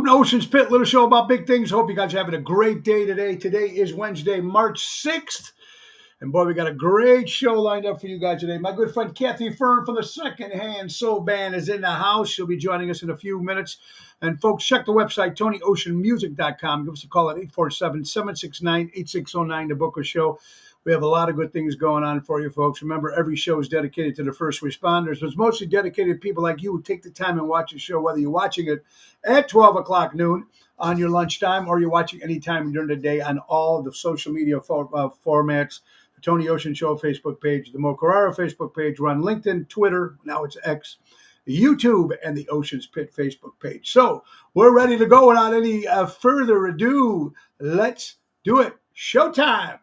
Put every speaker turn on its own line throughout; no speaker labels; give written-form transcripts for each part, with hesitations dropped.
to Ocean's Pit, little show about big things. Hope you guys are having a great day today. Today is Wednesday, March 6th. And boy, we got a great show lined up for you guys today. My good friend Kathy Fern from the Secondhand Soul Band is in the house. She'll be joining us in a few minutes. And folks, check the website, TonyOceanMusic.com. Give us a call at 847-769-8609 to book a show. We have a lot of good things going on for you, folks. Remember, every show is dedicated to the first responders. It's mostly dedicated to people like you who take the time and watch the show, whether you're watching it at 12 o'clock noon on your lunchtime or you're watching anytime during the day on all the social media formats. The Tony Ocean Show Facebook page, the Mo Carrara Facebook page. We're on LinkedIn, Twitter, now it's X, YouTube, and the Ocean's Pit Facebook page. So we're ready to go without any further ado. Let's do it. Showtime.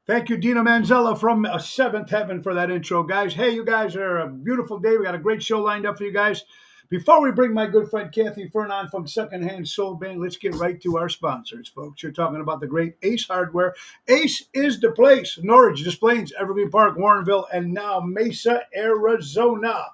Thank you, Dina Manzella from Seventh Heaven for that intro, guys. Hey, you guys are a beautiful day. We got a great show lined up for you guys. Before we bring my good friend Kathy Fern on from Secondhand Soul Band, let's get right to our sponsors, folks. You're talking about the great Ace Hardware. Ace is the place. Norridge, Des Plaines, Evergreen Park, Warrenville, and now Mesa, Arizona.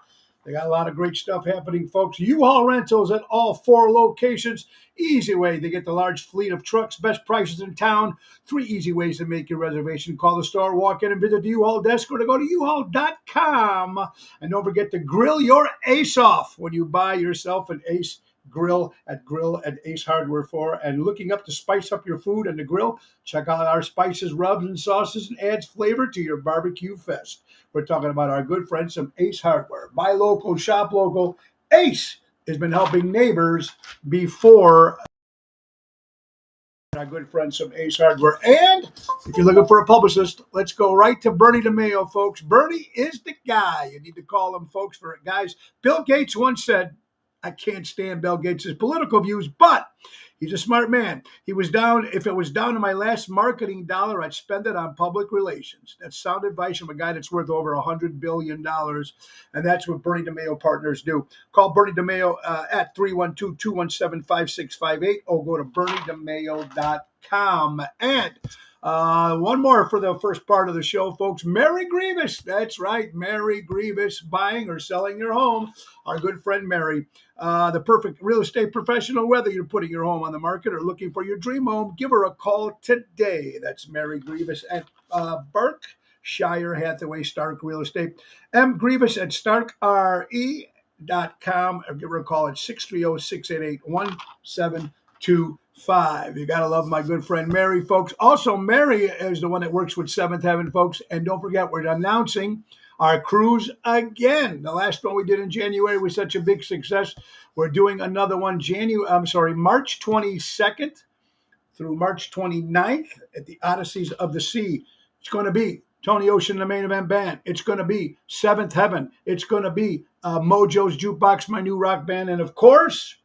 They got a lot of great stuff happening, folks. U-Haul rentals at all 4 locations. Easy way to get the large fleet of trucks, best prices in town. 3 easy ways to make your reservation. Call the store, walk in and visit the U-Haul desk, or to go to uhaul.com. And don't forget to grill your Ace off when you buy yourself an Ace grill at Ace Hardware 4. And looking up to spice up your food and the grill, check out our spices, rubs, and sauces, and adds flavor to your barbecue fest. We're talking about our good friends from Ace Hardware. Buy local, shop local. Ace has been helping neighbors before. Our good friends from Ace Hardware. And if you're looking for a publicist, let's go right to Bernie DeMeo, folks. Bernie is the guy. You need to call him, folks, for it. Guys, Bill Gates once said, I can't stand Bill Gates' political views, but he's a smart man. If it was down to my last marketing dollar, I'd spend it on public relations. That's sound advice from a guy that's worth over $100 billion. And that's what Bernie DeMeo partners do. Call Bernie DeMeo at 312-217-5658 or go to berniedemeo.com. And one more for the first part of the show, folks. Mary Grievous. That's right. Mary Grievous, buying or selling your home. Our good friend Mary, the perfect real estate professional, whether you're putting your home on the market or looking for your dream home, give her a call today. That's Mary Grievous at Berkshire Hathaway Stark Real Estate. M. Grievous at StarkRE.com, or give her a call at 630-688-1725. You got to love my good friend Mary, folks. Also, Mary is the one that works with Seventh Heaven, folks. And don't forget, we're announcing our cruise again. The last one we did in January was such a big success. We're doing another one March 22nd through March 29th at the Odysseys of the Sea. It's going to be Tony Ocean, the main event band. It's going to be Seventh Heaven. It's going to be Mojo's Jukebox, my new rock band. And of course,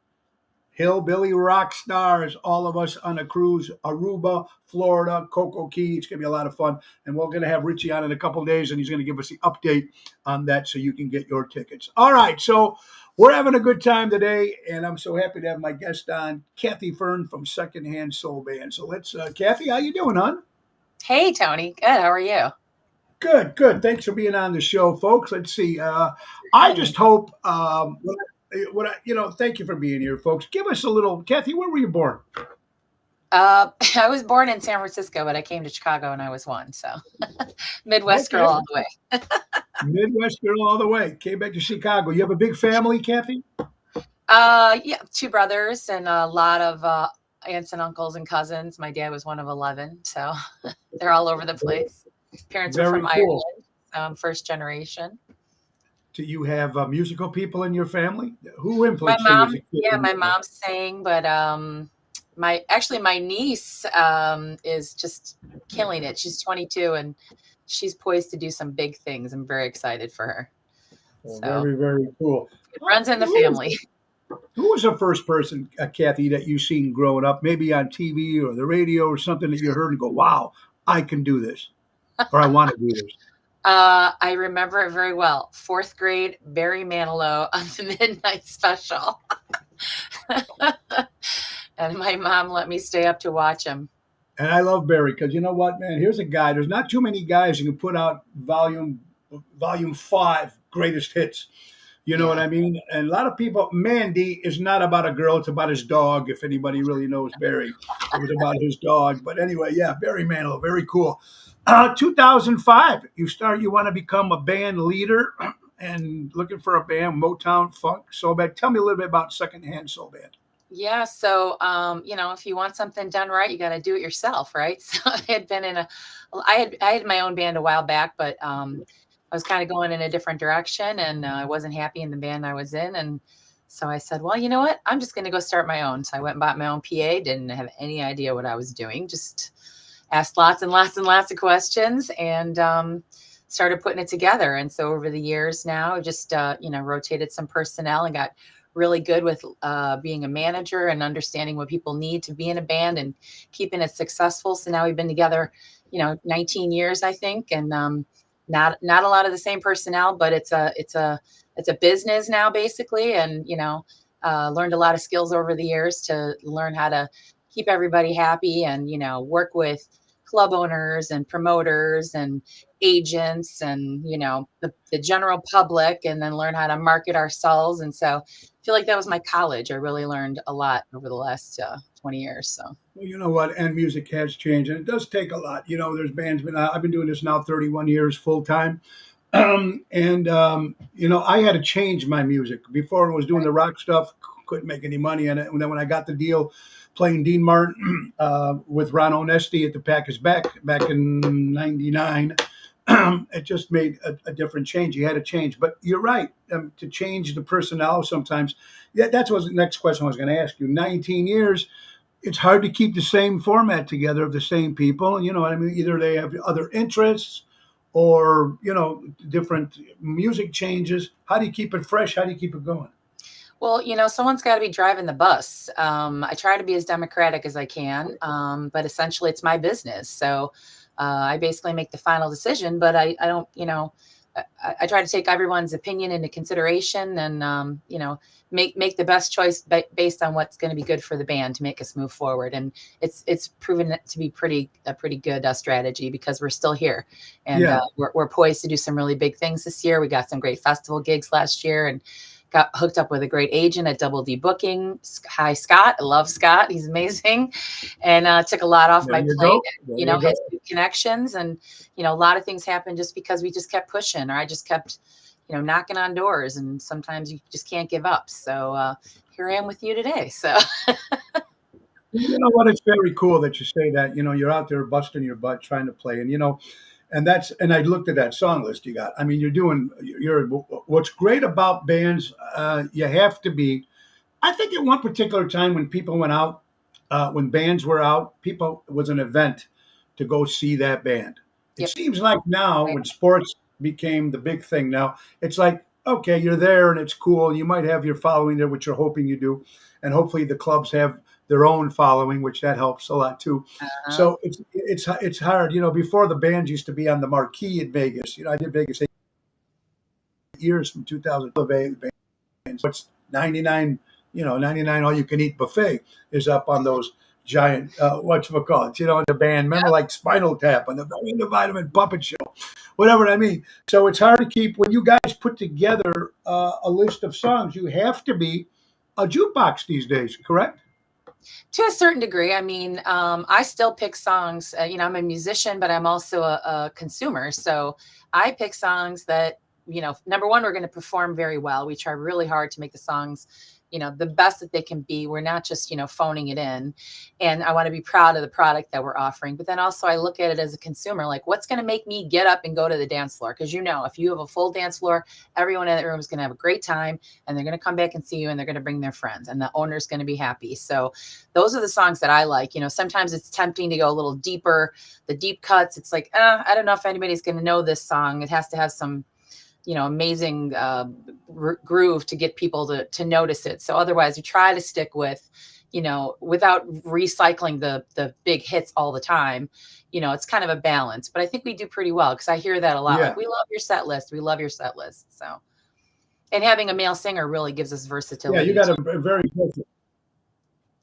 Hillbilly Rock Stars, all of us on a cruise, Aruba, Florida, Cocoa Key. It's going to be a lot of fun. And we're going to have Richie on in a couple of days, and he's going to give us the update on that so you can get your tickets. All right, so we're having a good time today, and I'm so happy to have my guest on, Kathy Fern from Secondhand Soul Band. So let's, Kathy, how you doing, hon?
Hey, Tony. Good. How are you?
Good. Thanks for being on the show, folks. Let's see. I just hope thank you for being here, folks. Give us a little, Kathy, where were you born?
I was born in San Francisco, but I came to Chicago when I was 1. So Midwest girl all the way.
Midwest girl all the way. Came back to Chicago. You have a big family, Kathy?
Yeah, 2 brothers and a lot of aunts and uncles and cousins. My dad was one of 11, so they're all over the place. Parents are from Ireland, so I'm first generation.
Do you have musical people in your family? Who influenced
my mom?
you?
Yeah, my mom sang, but my niece is just killing it. She's 22 and she's poised to do some big things. I'm very excited for her.
Well,
So
very, very cool.
it runs in the family.
Who was the first person, Kathy, that you seen growing up, maybe on TV or the radio or something that you heard and go, wow, I can do this, or I want to do this?
I remember it very well. 4th grade, Barry Manilow on the Midnight Special. And my mom let me stay up to watch him.
And I love Barry because you know what, man? Here's a guy. There's not too many guys who can put out volume 5 greatest hits. You know what
Yeah.
I mean? And a lot of people, Mandy is not about a girl; it's about his dog. If anybody really knows Barry, it was about his dog. But anyway, yeah, Barry Manilow, very cool. 2005, you want to become a band leader and looking for a band, Motown Funk Soul Band. Tell me a little bit about Secondhand Soul Band.
Yeah. So, if you want something done right, you got to do it yourself, right? So I had my own band a while back, but I was kind of going in a different direction, and I wasn't happy in the band I was in, and so I said, well, you know what? I'm just going to go start my own. So I went and bought my own PA. Didn't have any idea what I was doing. Just asked lots and lots and lots of questions, and started putting it together. And so over the years now, I've just rotated some personnel and got really good with being a manager and understanding what people need to be in a band and keeping it successful. So now we've been together, 19 years, I think, and not a lot of the same personnel, but it's a business now basically, and learned a lot of skills over the years to learn how to keep everybody happy, and work with club owners and promoters and agents and the general public, and then learn how to market ourselves. And so I feel like that was my college. I really learned a lot over the last 20 years. So
Well, you know what? And music has changed, and it does take a lot. There's bands. I've been doing this now 31 years full time, and I had to change my music. Before I was doing the rock stuff, couldn't make any money in it. And then when I got the deal playing Dean Martin with Ron Onesti at the Pack is back in '99, it just made a different change. You had to change, but you're right, to change the personnel sometimes. Yeah, that's what the next question I was going to ask you. 19 years, it's hard to keep the same format together of the same people. You know what I mean? Either they have other interests or, different music changes. How do you keep it fresh? How do you keep it going?
well, someone's got to be driving the bus. I try to be as democratic as I can, but essentially it's my business. So I basically make the final decision, but I don't, I try to take everyone's opinion into consideration, and, make the best choice based on what's going to be good for the band to make us move forward. And it's proven to be a pretty good strategy, because we're still here, and
Yeah.
we're poised to do some really big things this year. We got some great festival gigs last year, and got hooked up with a great agent at Double D Booking. Hi, Scott. I love Scott. He's amazing. And took a lot off
There
my
you
plate.
go. There
And,
you
had
go.
good connections, and, a lot of things happened just because we just kept pushing, or I just kept, knocking on doors, and sometimes you just can't give up. So here I am with you today. So
You know what? It's very cool that you say that. You're out there busting your butt trying to play, and I looked at that song list you got. I mean, you're what's great about bands. You have to be. I think at one particular time when people went out, when bands were out, people it was an event to go see that band. It
yep.
seems like now
Right.
when sports became the big thing, now it's like okay, you're there and it's cool. You might have your following there, which you're hoping you do, and hopefully the clubs have their own following, which that helps a lot too.
Uh-huh.
So it's hard. Before the bands used to be on the marquee at Vegas. I did Vegas 8 years from 2000 to the bands. What's 99? 99 all you can eat buffet is up on those giant whatchamacallits, the band. Remember like Spinal Tap and the Vitamin Puppet Show, whatever I mean. So it's hard to keep when you guys put together a list of songs. You have to be a jukebox these days, correct?
To a certain degree. I mean, I still pick songs. I'm a musician, but I'm also a consumer. So I pick songs that, number one, we're going to perform very well. We try really hard to make the songs the best that they can be. We're not just, phoning it in. And I want to be proud of the product that we're offering. But then also I look at it as a consumer, like what's going to make me get up and go to the dance floor? Because, if you have a full dance floor, everyone in the room is going to have a great time, and they're going to come back and see you, and they're going to bring their friends, and the owner's going to be happy. So those are the songs that I like. Sometimes it's tempting to go a little deeper, the deep cuts. It's like, I don't know if anybody's going to know this song. It has to have some amazing groove to get people to notice it. So otherwise, you try to stick with, without recycling the big hits all the time. It's kind of a balance. But I think we do pretty well, because I hear that a lot.
Yeah.
Like, we love your set list. We love your set list. So, and having a male singer really gives us versatility.
Yeah, you got a very perfect.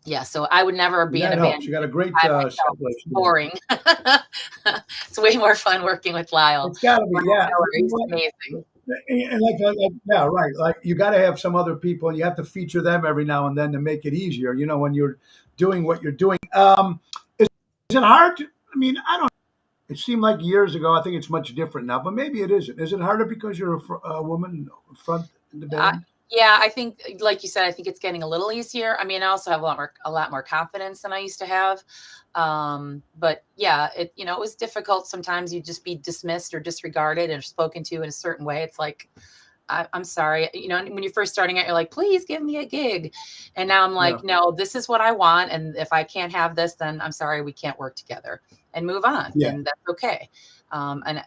Yeah, so I would never be in a band.
You got a great
set list. Boring. It's way more fun working with Lyle.
It's got to be, yeah.
He's amazing.
And yeah, right. Like, you got to have some other people, and you have to feature them every now and then to make it easier. When you're doing what you're doing. Is it hard? I don't. It seemed like years ago. I think it's much different now, but maybe it isn't. Is it harder because you're a woman front in the band?
Yeah, I think, like you said, I think it's getting a little easier. I also have a lot more confidence than I used to have. But yeah, it was difficult. Sometimes you'd just be dismissed or disregarded or spoken to in a certain way. It's like, I'm sorry. When you're first starting out, you're like, please give me a gig. And now I'm like, no, this is what I want. And if I can't have this, then I'm sorry, we can't work together, and move on.
Yeah.
And that's okay. And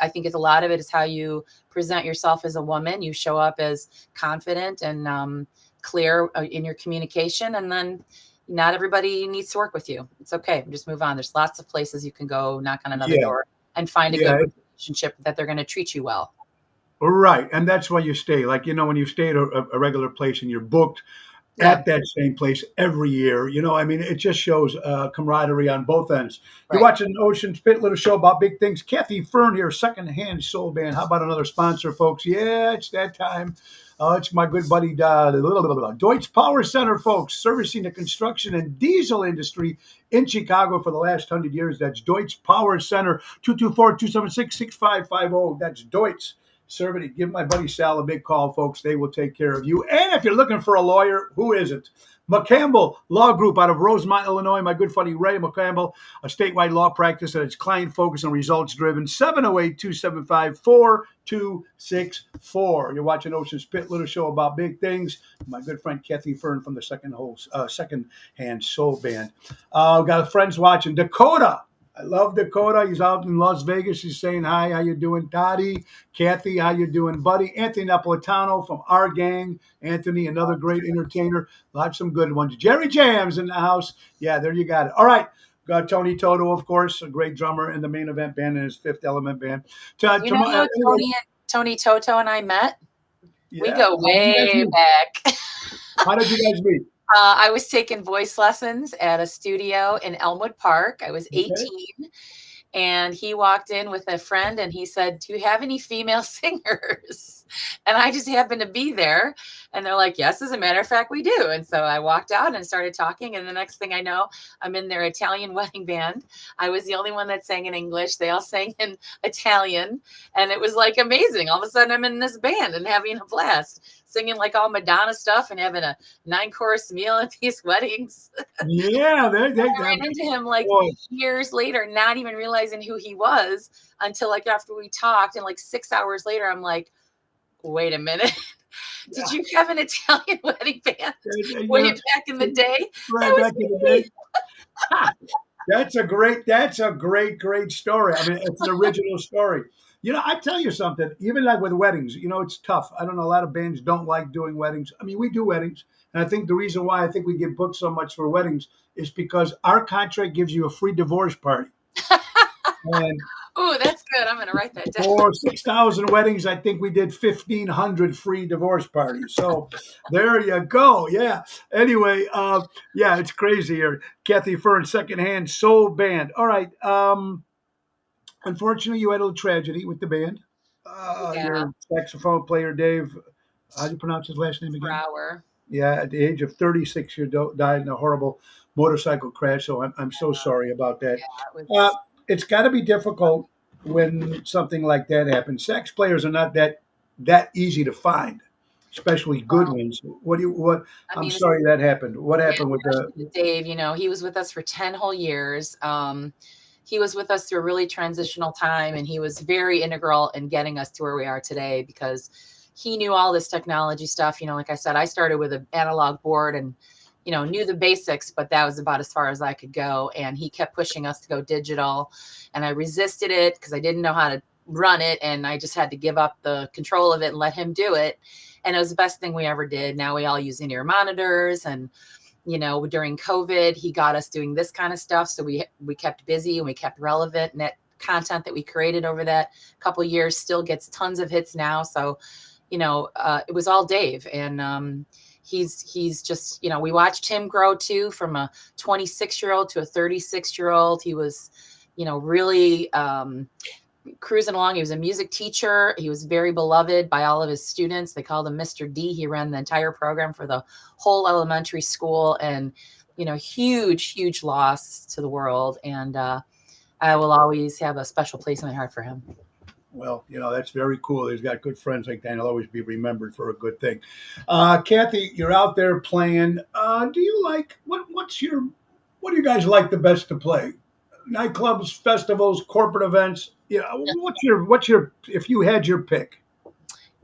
I think it's a lot of it is how you present yourself as a woman. You show up as confident and clear in your communication, and then not everybody needs to work with you. It's okay. Just move on. There's lots of places you can go, knock on another door, and find a good relationship that they're going to treat you well.
Right, and that's why you stay. Like, when you stay at a regular place and you're booked at that same place every year, it just shows camaraderie on both ends. You're watching Ocean Spit, little show about big things. Kathy Fern here, Secondhand Soul Band. How about another sponsor, folks? Yeah, it's that time. It's my good buddy, Deutz Power Center, folks, servicing the construction and diesel industry in Chicago for the last 100 years. That's Deutz Power Center, 224-276-6550. That's Deutz. Serving, give my buddy Sal a big call, folks. They will take care of you. And if you're looking for a lawyer, who isn't? McCampbell Law Group out of Rosemont, Illinois. My good buddy Ray McCampbell, a statewide law practice that is client-focused and results-driven. 708-275-4264. You're watching Ocean Spit, little show about big things. My good friend Kathy Fern from the Secondhand Soul Band. Got friends watching. Dakota. I love Dakota. He's out in Las Vegas. He's saying hi. How you doing, Dottie? Kathy, how you doing, buddy? Anthony Napolitano from our gang. Anthony, another great entertainer. Lots of good ones. Jerry Jams in the house. Yeah, there you got it. All right. Got Tony Toto, of course, a great drummer in the Main Event Band and his Fifth Element Band.
Tony Toto and I met? Yeah. We go way back.
How did you guys meet?
I was taking voice lessons at a studio in Elmwood Park. I was 18, and he walked in with a friend, and he said, do you have any female singers? And I just happened to be there, and they're like, yes, as a matter of fact, we do. And so I walked out and started talking, and the next thing I know, I'm in their Italian wedding band. I was the only one that sang in English. They all sang in Italian, and it was like amazing. All of a sudden, I'm in this band and having a blast, singing like all Madonna stuff and having a 9-course meal at these weddings.
Yeah.
I ran into him like years later, not even realizing who he was until like after we talked. And like 6 hours later, I'm like, wait a minute. Did you have an Italian wedding band way back in the day?
Right back in the day. That's a great story. It's an original story. I tell you something, even like with weddings, it's tough. I don't know, a lot of bands don't like doing weddings. We do weddings. And I think the reason why I think we get booked so much for weddings is because our contract gives you a free divorce party.
Oh, that's good. I'm going to write that down.
For 6,000 weddings, I think we did 1,500 free divorce parties. So there you go. Yeah. Anyway, it's crazy here. Kathy Fern, Secondhand Soul Band. All right. Unfortunately, you had a little tragedy with the band. Your saxophone player, Dave, how do you pronounce his last name again?
Brower.
Yeah, at the age of 36, you died in a horrible motorcycle crash. So I'm so sorry about that. Yeah, it's got to be difficult when something like that happens. Sax players are not that easy to find. especially good
Well,
ones. What do you what?
I
I'm
mean,
sorry that happened. What
yeah,
happened with the?
especially with Dave, he was with us for 10 whole years. He was with us through a really transitional time, and he was very integral in getting us to where we are today because he knew all this technology stuff. Like I said, I started with an analog board and, knew the basics, but that was about as far as I could go. And he kept pushing us to go digital, and I resisted it because I didn't know how to run it, and I just had to give up the control of it and let him do it. And it was the best thing we ever did. Now we all use in-ear monitors, and during COVID, he got us doing this kind of stuff. So we kept busy and we kept relevant. And that content that we created over that couple of years still gets tons of hits now. So, it was all Dave. And he's just, we watched him grow too, from a 26-year-old to a 36-year-old. He was, really cruising along. He was a music teacher. He was very beloved by all of his students. They called him Mr. D. He ran the entire program for the whole elementary school, and, huge, huge loss to the world. And I will always have a special place in my heart for him.
Well, that's very cool. He's got good friends like that. And he'll always be remembered for a good thing. Kathy, you're out there playing. Do you like what do you guys like the best to play? Nightclubs, festivals, corporate events. What's your if you had your pick?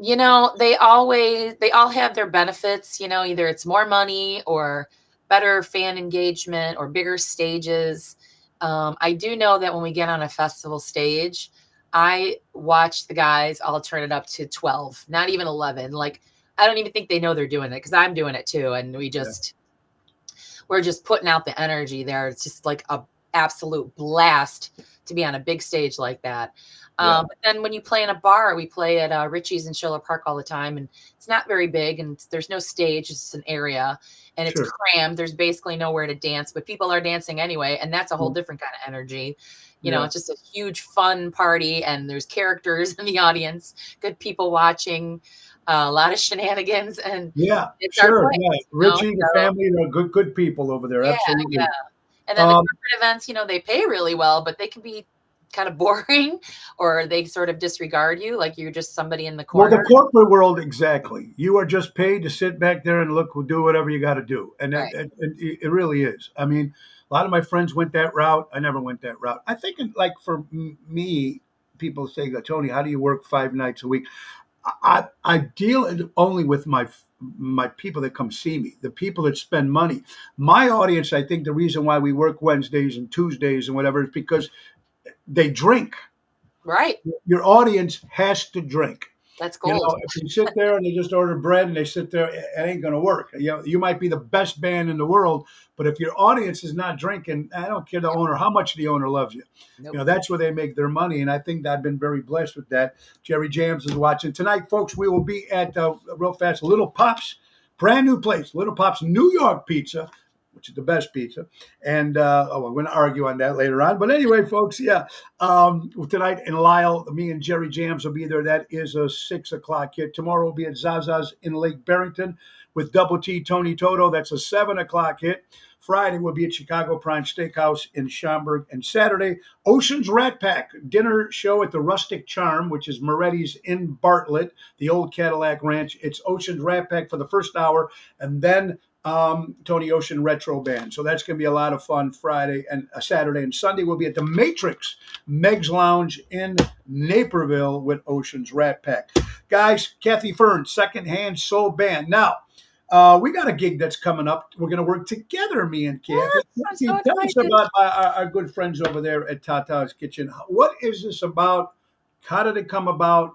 They all have their benefits. Either it's more money or better fan engagement or bigger stages. I do know that when we get on a festival stage, I watch the guys all turn it up to 12, not even 11. Like, I don't even think they know they're doing it because I'm doing it too. And we're just putting out the energy there. It's just like a absolute blast to be on a big stage like that.
Yeah.
But then when you play in a bar, we play at Richie's in Schiller Park all the time, and it's not very big, and there's no stage. It's just an area, and it's
Sure.
crammed. There's basically nowhere to dance, but people are dancing anyway, and that's a whole
Mm.
different kind of energy.
Yeah.
It's just a huge fun party, and there's characters in the audience, good people watching, a lot of shenanigans, and
Yeah.
it's our
Sure.
place.
Yeah. Richie, the
So
family, they're good people over there.
yeah, yeah.
Absolutely.
And then the
Um,
corporate events, they pay really well, but they can be kind of boring, or they sort of disregard you, like you're just somebody in the
Well, the
corner.
corporate world, exactly. You are just paid to sit back there and look, do whatever you got to do, and
Right.
it really is. I mean, a lot of my friends went that route. I never went that route. I think, like for me, people say, "Tony, how do you work 5 nights a week?" I deal only with my people that come see me, the people that spend money. My audience, I think, the reason why we work Wednesdays and Tuesdays and whatever is because they drink.
Right.
Your audience has to drink.
That's gold.
If you sit there and they just order bread and they sit there, it ain't going to work. You might be the best band in the world, but if your audience is not drinking, I don't care the owner how much the owner loves you.
Nope.
That's where they make their money, and I think I've been very blessed with that. Jerry Jams is watching tonight, folks. We will be at real fast Little Pops, brand new place, Little Pops New York Pizza, which is the best pizza. And we're going to argue on that later on. But anyway, folks, yeah. Tonight in Lisle, me and Jerry Jams will be there. That is a 6 o'clock hit. Tomorrow we'll be at Zaza's in Lake Barrington with Double T Tony Toto. That's a 7 o'clock hit. Friday we'll be at Chicago Prime Steakhouse in Schaumburg. And Saturday, Ocean's Rat Pack dinner show at the Rustic Charm, which is Moretti's in Bartlett, the old Cadillac Ranch. It's Ocean's Rat Pack for the first hour, and then Tony Ocean Retro Band. So that's going to be a lot of fun Friday and Saturday. And Sunday we'll be at the Matrix Meg's Lounge in Naperville with Ocean's Rat Pack. Guys, Kathy Fern, Secondhand Soul Band. Now, we got a gig that's coming up. We're going to work together, me and Kathy.
Yes, I'm so
Tell us
excited.
about our good friends over there at Tata's Kitchen. What is this about? How did it come about?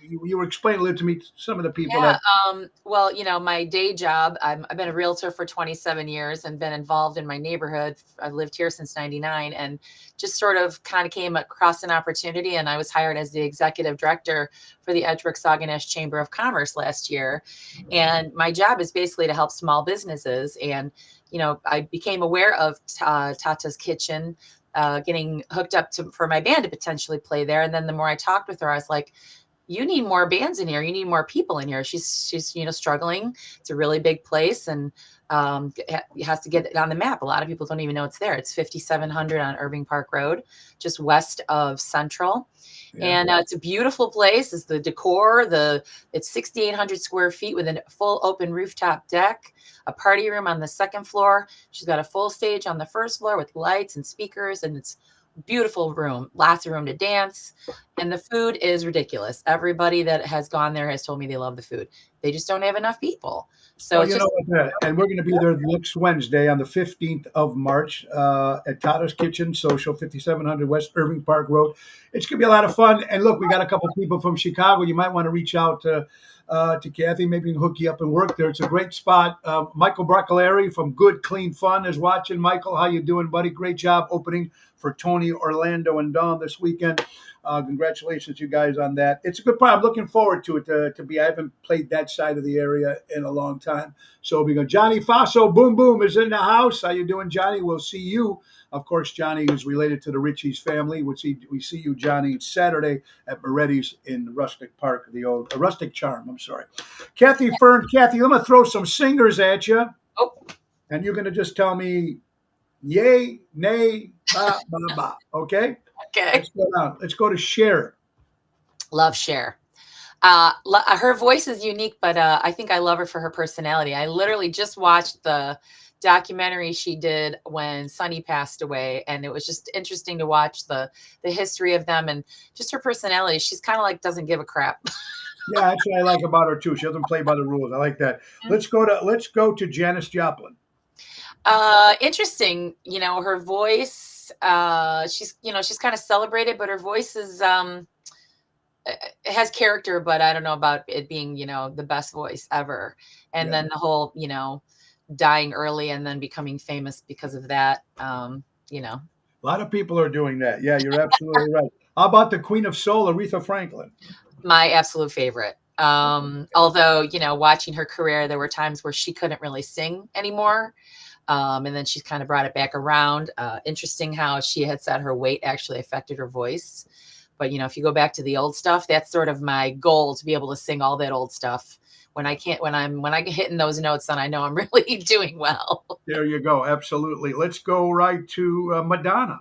You were explaining a little to me, some of the people
Yeah.
that.
Well, my day job, I've been a realtor for 27 years and been involved in my neighborhood. I've lived here since 99, and just sort of kind of came across an opportunity. And I was hired as the executive director for the Edgeworth Saguenash Chamber of Commerce last year. And my job is basically to help small businesses. And, I became aware of Tata's Kitchen, getting hooked up for my band to potentially play there. And then the more I talked with her, I was like, you need more bands in here. You need more people in here. She's struggling. It's a really big place, and it has to get it on the map. A lot of people don't even know it's there. It's 5700 on Irving Park Road, just west of Central.
Yeah.
And it's a beautiful place. It's the decor. It's 6,800 square feet with a full open rooftop deck, a party room on the second floor. She's got a full stage on the first floor with lights and speakers, and it's a beautiful room. Lots of room to dance, and the food is ridiculous. Everybody that has gone there has told me they love the food. They just don't have enough people. So
Well,
it's
you
just
know what? And we're going to be there next Wednesday on the 15th of March at Tata's Kitchen Social, 5700 West Irving Park Road. It's going to be a lot of fun. And look, we got a couple of people from Chicago. You might want to reach out to Kathy. Maybe we can hook you up and work there. It's a great spot. Michael Braccolari from Good Clean Fun is watching. Michael, how you doing, buddy? Great job opening for Tony, Orlando, and Dawn this weekend. Congratulations, you guys, on that. It's a good part. I'm looking forward to it. I haven't played that side of the area in a long time. So we go. Johnny Faso, boom, boom, is in the house. How you doing, Johnny? We'll see you. Of course, Johnny is related to the Ritchie's family. We see you, Johnny, Saturday at Moretti's in Rustic Park, the old Rustic Charm. I'm sorry. Kathy Fern, Kathy, I'm going to throw some singers at you.
Oh.
And you're going to just tell me yay, nay, ba, ba, ba. Okay?
Okay.
Let's go to Cher.
Love Cher. Her voice is unique, but I think I love her for her personality. I literally just watched the documentary she did when Sonny passed away, and it was just interesting to watch the history of them and just her personality. She's kind of like doesn't give a crap.
Yeah, that's what I like about her too. She doesn't play by the rules. I like that. Let's go to Janis Joplin.
Interesting. Her voice. She's kind of celebrated, but her voice is it has character, but I don't know about it being, the best voice ever. And then the whole, dying early and then becoming famous because of that.
A lot of people are doing that. Yeah, you're absolutely right. How about the Queen of Soul, Aretha Franklin?
My absolute favorite. Although, watching her career, there were times where she couldn't really sing anymore. And then she's kind of brought it back around. Interesting how she had said her weight actually affected her voice. But, if you go back to the old stuff, that's sort of my goal, to be able to sing all that old stuff. When I get hitting those notes, then I know I'm really doing well.
There you go. Absolutely. Let's go right to Madonna.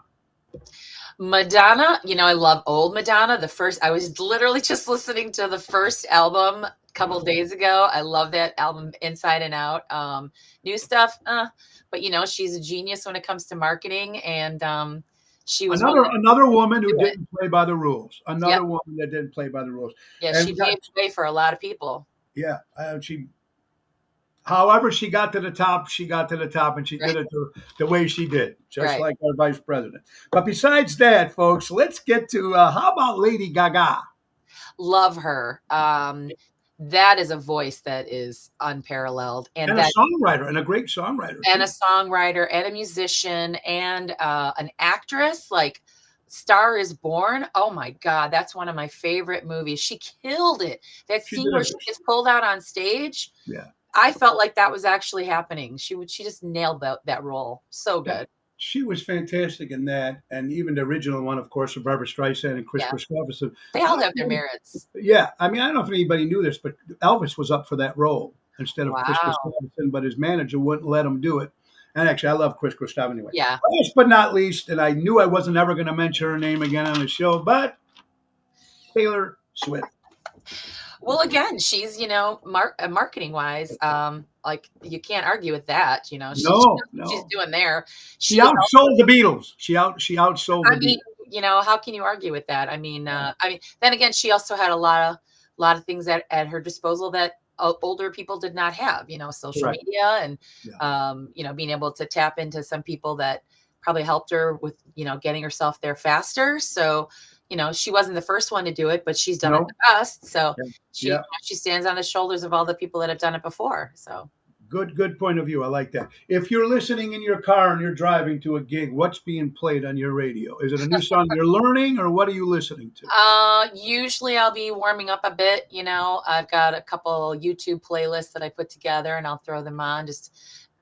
Madonna, I love old Madonna. I was literally just listening to the first album a couple of days ago. I love that album inside and out. New stuff, but she's a genius when it comes to marketing, and she was
another woman who didn't play by the rules. Another woman that didn't play by the rules.
Yeah, she paved the way for a lot of people.
Yeah, however she got to the top, and she did it the way she did, just like our vice president. But besides that, folks, let's get to how about Lady Gaga?
Love her. That is a voice that is unparalleled,
and a songwriter, and a great songwriter,
and a songwriter, and a musician, and an actress. Like Star is Born. Oh my God, that's one of my favorite movies. She killed it. That scene where she gets pulled out on stage.
Yeah,
I felt like that was actually happening. She just nailed that role. So good.
She was fantastic in that, and even the original one, of course, of Barbra Streisand and Kris Kristofferson.
They all have their merits.
Yeah, I mean, I don't know if anybody knew this, but Elvis was up for that role instead of Kris Kristofferson, but his manager wouldn't let him do it. And actually, I love Kris Kristofferson anyway.
Yeah.
Last but not least, and I knew I wasn't ever going to mention her name again on the show, but Taylor Swift.
Well, again, she's, marketing wise, like you can't argue with that. She's doing there.
She outsold the Beatles. She outsold the Beatles.
How can you argue with that? I mean, then again, she also had a lot of things at her disposal that older people did not have, social media and, being able to tap into some people that probably helped her with, getting herself there faster. So, she wasn't the first one to do it, but she's done it the best. So she stands on the shoulders of all the people that have done it before. So
good point of view. I like that. If you're listening in your car and you're driving to a gig, what's being played on your radio? Is it a new song you're learning, or what are you listening to?
Usually I'll be warming up a bit. I've got a couple YouTube playlists that I put together, and I'll throw them on. Just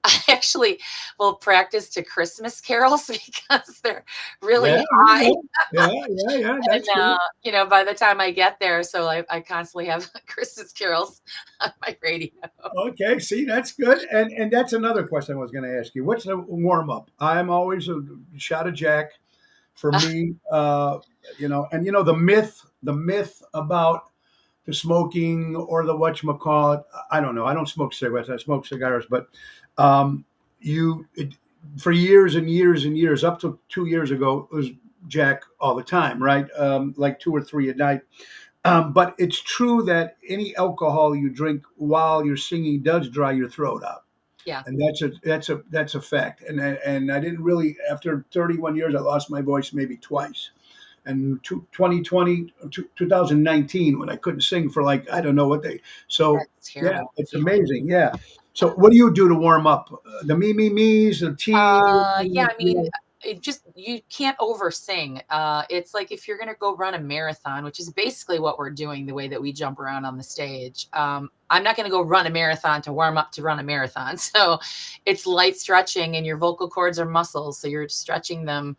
I actually will practice to Christmas carols because they're really
Yeah,
high.
yeah.
And,
That's good.
by the time I get there, so I constantly have Christmas carols on my radio.
Okay, see, that's good. And that's another question I was going to ask you. What's the warm up? I'm always a shot of Jack for me. And the myth about the smoking or the whatchamacallit. I don't know. I don't smoke cigarettes. I smoke cigars, but um, for years and years and years, up to 2 years ago, it was Jack all the time, right? Like two or three a night. But it's true that any alcohol you drink while you're singing does dry your throat out,
Yeah.
and that's a fact. And I didn't really, after 31 years, I lost my voice maybe twice. And 2020, 2019, when I couldn't sing for like I don't know what they. So
That's
yeah,
terrible.
it's amazing. Yeah. So what do you do to warm up? The me's, the tea.
Yeah, I mean, you can't over sing. It's like if you're gonna go run a marathon, which is basically what we're doing, the way that we jump around on the stage. I'm not gonna go run a marathon to warm up to run a marathon. So it's light stretching, and your vocal cords are muscles, so you're stretching them,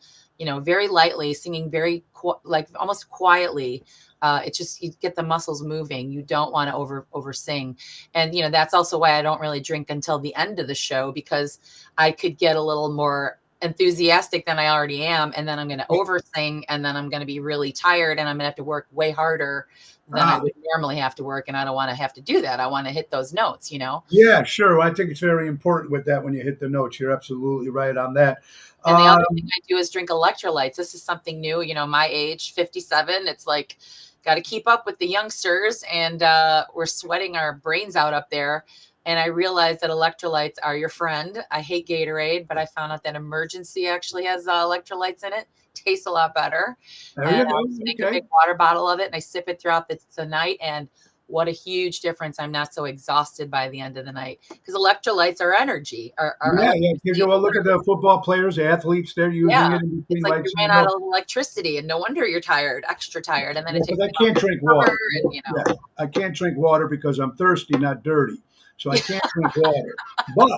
very lightly, singing very like almost quietly. It's just you get the muscles moving. You don't want to over sing, and that's also why I don't really drink until the end of the show, because I could get a little more enthusiastic than I already am, and then I'm going to over sing, and then I'm going to be really tired, and I'm going to have to work way harder than I
Ah,
would normally have to work, and I don't want to have to do that. I want to hit those notes.
yeah, sure. I think it's very important with that when you hit the notes. You're absolutely right on that.
And the other
Um,
thing I do is drink electrolytes. This is something new, my age, 57. It's like, got to keep up with the youngsters, and we're sweating our brains out up there. And I realized that electrolytes are your friend. I hate Gatorade, but I found out that Emergency actually has electrolytes in it. Tastes a lot better.
there
And
you
I
go.
just make a
Okay.
big water bottle of it, and I sip it throughout the night. And what a huge difference. I'm not so exhausted by the end of the night, because electrolytes are energy, are
Yeah, yeah. Because
electricity.
you will look at the football players, the athletes, they're
Yeah,
using it in
it's
between
like you
lights
ran
and
out
no.
of electricity, and no wonder you're tired, extra tired, and then
Yeah,
it
because
takes
I
me longer
can't
to
drink
recover,
water.
and
Yeah, I can't drink water because I'm thirsty, not dirty. So I can't drink water. But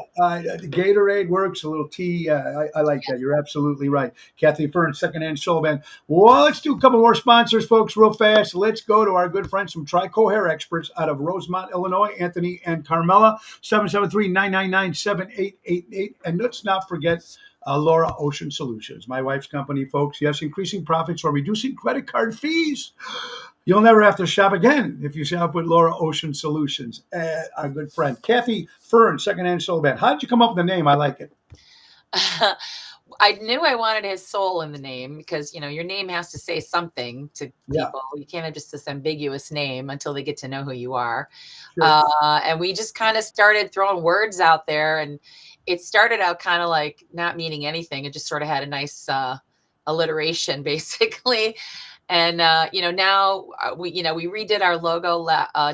Gatorade works. A little tea. I like that. You're absolutely right. Kathy Fern, Secondhand Soul Band. Well, let's do a couple more sponsors, folks, real fast. Let's go to our good friends from Trico Hair Experts out of Rosemont, Illinois, Anthony and Carmela, 773-999-7888. And let's not forget Laura Ocean Solutions, my wife's company, folks. Yes, increasing profits or reducing credit card fees. You'll never have to shop again if you shop with Laura Ocean Solutions. Our good friend Kathy Fern, Secondhand Soul Band. How did you come up with the name? I like it.
I knew I wanted his soul in the name, because your name has to say something to
Yeah,
people. You can't have just this ambiguous name until they get to know who you are.
sure.
And we just kind of started throwing words out there, and it started out kind of like not meaning anything. It just sort of had a nice alliteration, basically. And now we redid our logo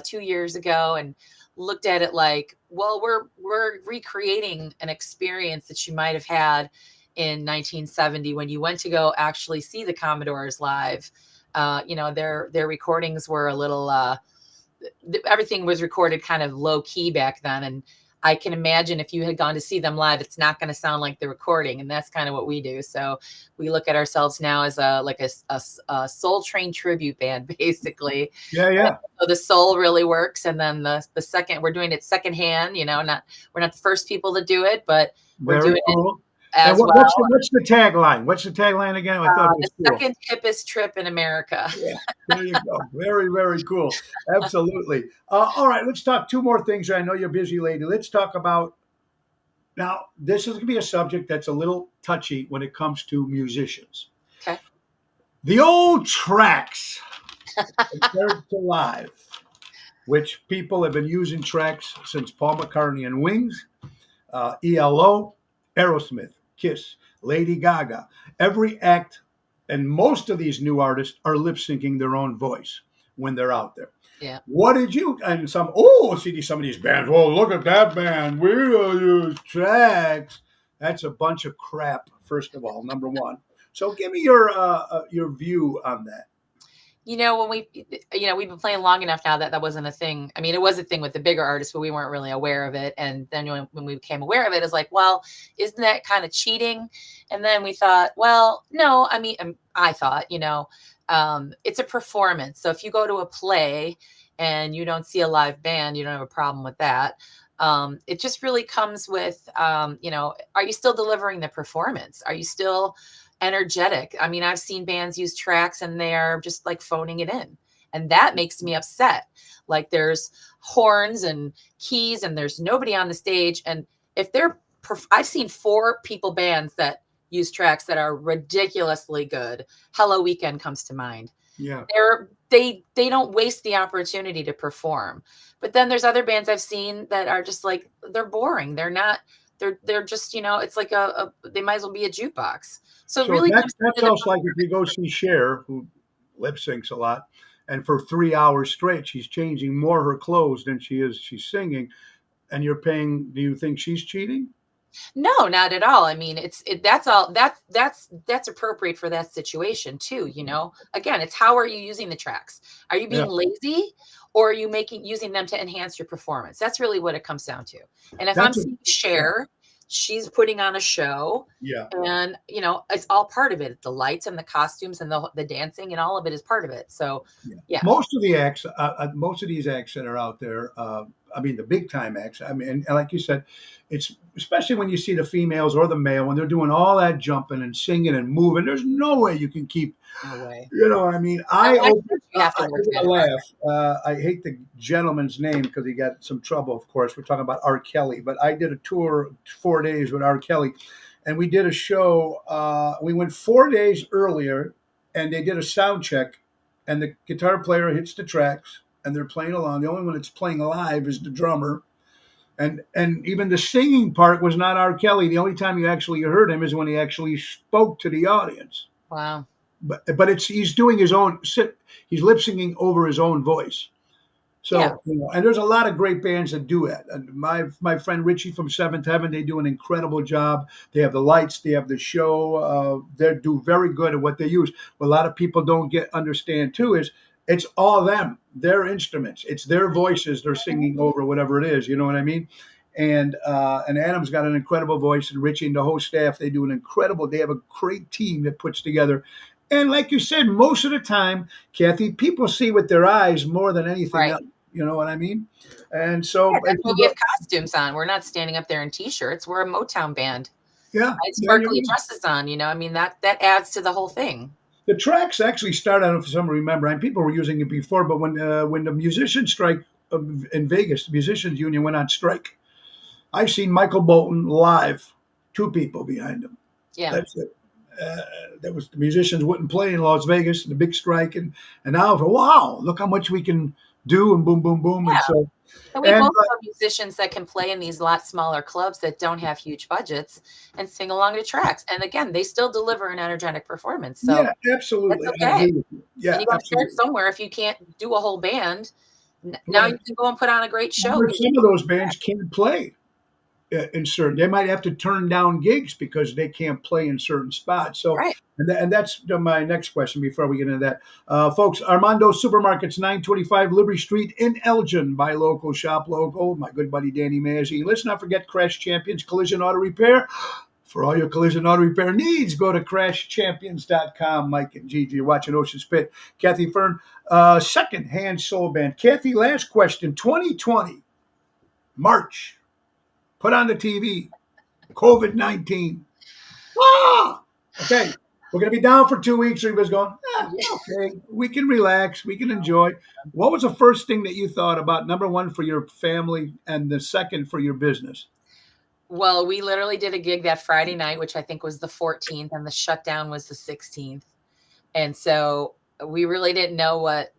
2 years ago, and looked at it like, well, we're recreating an experience that you might have had in 1970 when you went to go actually see the Commodores live. Their recordings were a little everything was recorded kind of low key back then, and I can imagine if you had gone to see them live, it's not going to sound like the recording, and that's kind of what we do. So we look at ourselves now as a Soul Train tribute band, basically.
Yeah, yeah.
So the soul really works, and then the second, we're doing it secondhand. Not we're not the first people to do it, but we're
Very
doing it
cool. And
as
what's
well.
the tagline? What's the tagline again? I thought it
The
was cool.
second hippest trip in America.
Yeah, there you go. Very, very cool. Absolutely. All right, let's talk two more things. I know you're a busy lady. Let's talk about now. This is going to be a subject that's a little touchy when it comes to musicians.
Okay.
The old tracks compared to live, which people have been using tracks since Paul McCartney and Wings, ELO, Aerosmith, Kiss, Lady Gaga. Every act and most of these new artists are lip syncing their own voice when they're out there.
Yeah.
What did you and some see some of these bands? Well, look at that band. We don't use tracks. That's a bunch of crap. First of all, number one. So give me your view on that.
when we've been playing long enough now that wasn't a thing. I mean, it was a thing with the bigger artists, but we weren't really aware of it. And then when we became aware of it, it's like, well, isn't that kind of cheating? And then we thought, well, no, I mean, I thought, it's a performance. So if you go to a play and you don't see a live band, you don't have a problem with that. It just really comes with, are you still delivering the performance? Are you still energetic? I mean, I've seen bands use tracks and they're just like phoning it in. And that makes me upset. Like there's horns and keys and there's nobody on the stage. And if I've seen 4 people bands that use tracks that are ridiculously good. Hello Weekend comes to mind.
Yeah.
They don't waste the opportunity to perform. But then there's other bands I've seen that are just like, they're boring. They're just, it's like they might as well be a jukebox. So really
that's also like if you go see Cher, who lip syncs a lot, and for 3 hours straight, she's changing more her clothes than she's singing, and you're paying, do you think she's cheating?
No, not at all. I mean, that's appropriate for that situation too. Again, it's how are you using the tracks? Are you being lazy, or are you using them to enhance your performance? That's really what it comes down to. And if I'm seeing Cher, she's putting on a show.
Yeah.
And it's all part of it. The lights and the costumes and the dancing and all of it is part of it. So yeah.
Most of the acts, most of these acts that are out there, I mean, the big time acts. I mean, and like you said, it's especially when you see the females or the male when they're doing all that jumping and singing and moving. There's no way you can keep.
No way.
You know what I mean?
You have to
laugh. I hate the gentleman's name because he got some trouble. Of course, we're talking about R. Kelly. But I did a tour 4 days with R. Kelly, and we did a show. We went 4 days earlier, and they did a sound check, and the guitar player hits the tracks, and they're playing along. The only one that's playing live is the drummer. And even the singing part was not R. Kelly. The only time you actually heard him is when he actually spoke to the audience.
Wow.
But he's doing his own, he's lip syncing over his own voice. So, and there's a lot of great bands that do that. And my friend Richie from Seventh Heaven, they do an incredible job. They have the lights, they have the show. They do very good at what they use. What a lot of people don't understand too is it's all them, their instruments. It's their voices they're singing over, whatever it is. You know what I mean? And Adam's got an incredible voice, and Richie and the whole staff, they have a great team that puts together. And like you said, most of the time, Kathy, people see with their eyes more than anything else. You know what I mean? And so
we have costumes on. We're not standing up there in T-shirts. We're a Motown band.
Yeah.
Sparkly dresses on, I mean, that adds to the whole thing.
The tracks actually started, I don't know if some remember, and people were using it before, but when the musicians strike in Vegas, the musicians union went on strike. I've seen Michael Bolton live, 2 people behind him.
Yeah.
That's it. That was the musicians wouldn't play in Las Vegas, the big strike, and now wow, look how much we can do, and boom, boom, boom.
Yeah.
And
we both have musicians that can play in these lot smaller clubs that don't have huge budgets and sing along to tracks. And again, they still deliver an energetic performance. So
yeah, absolutely.
That's okay.
Yeah,
and you got to start somewhere. If you can't do a whole band, now you can go and put on a great show.
Some of those bands can't play in certain. They might have to turn down gigs because they can't play in certain spots. So, and that's my next question before we get into that, folks. Armando Supermarkets, 925 Liberty Street in Elgin. Buy local, shop local. My good buddy Danny Mazzi. Let's not forget Crash Champions Collision Auto Repair. For all your collision auto repair needs, go to crashchampions.com. Mike and Gigi, you're watching Ocean Spit. Kathy Fern, Secondhand Soul Band. Kathy, last question. 2020, March. Put on the TV, COVID-19. Okay, we're going to be down for 2 weeks. Everybody's going, okay, we can relax, we can enjoy. What was the first thing that you thought about, number one, for your family, and the second for your business?
Well, we literally did a gig that Friday night, which I think was the 14th, and the shutdown was the 16th. And so we really didn't know what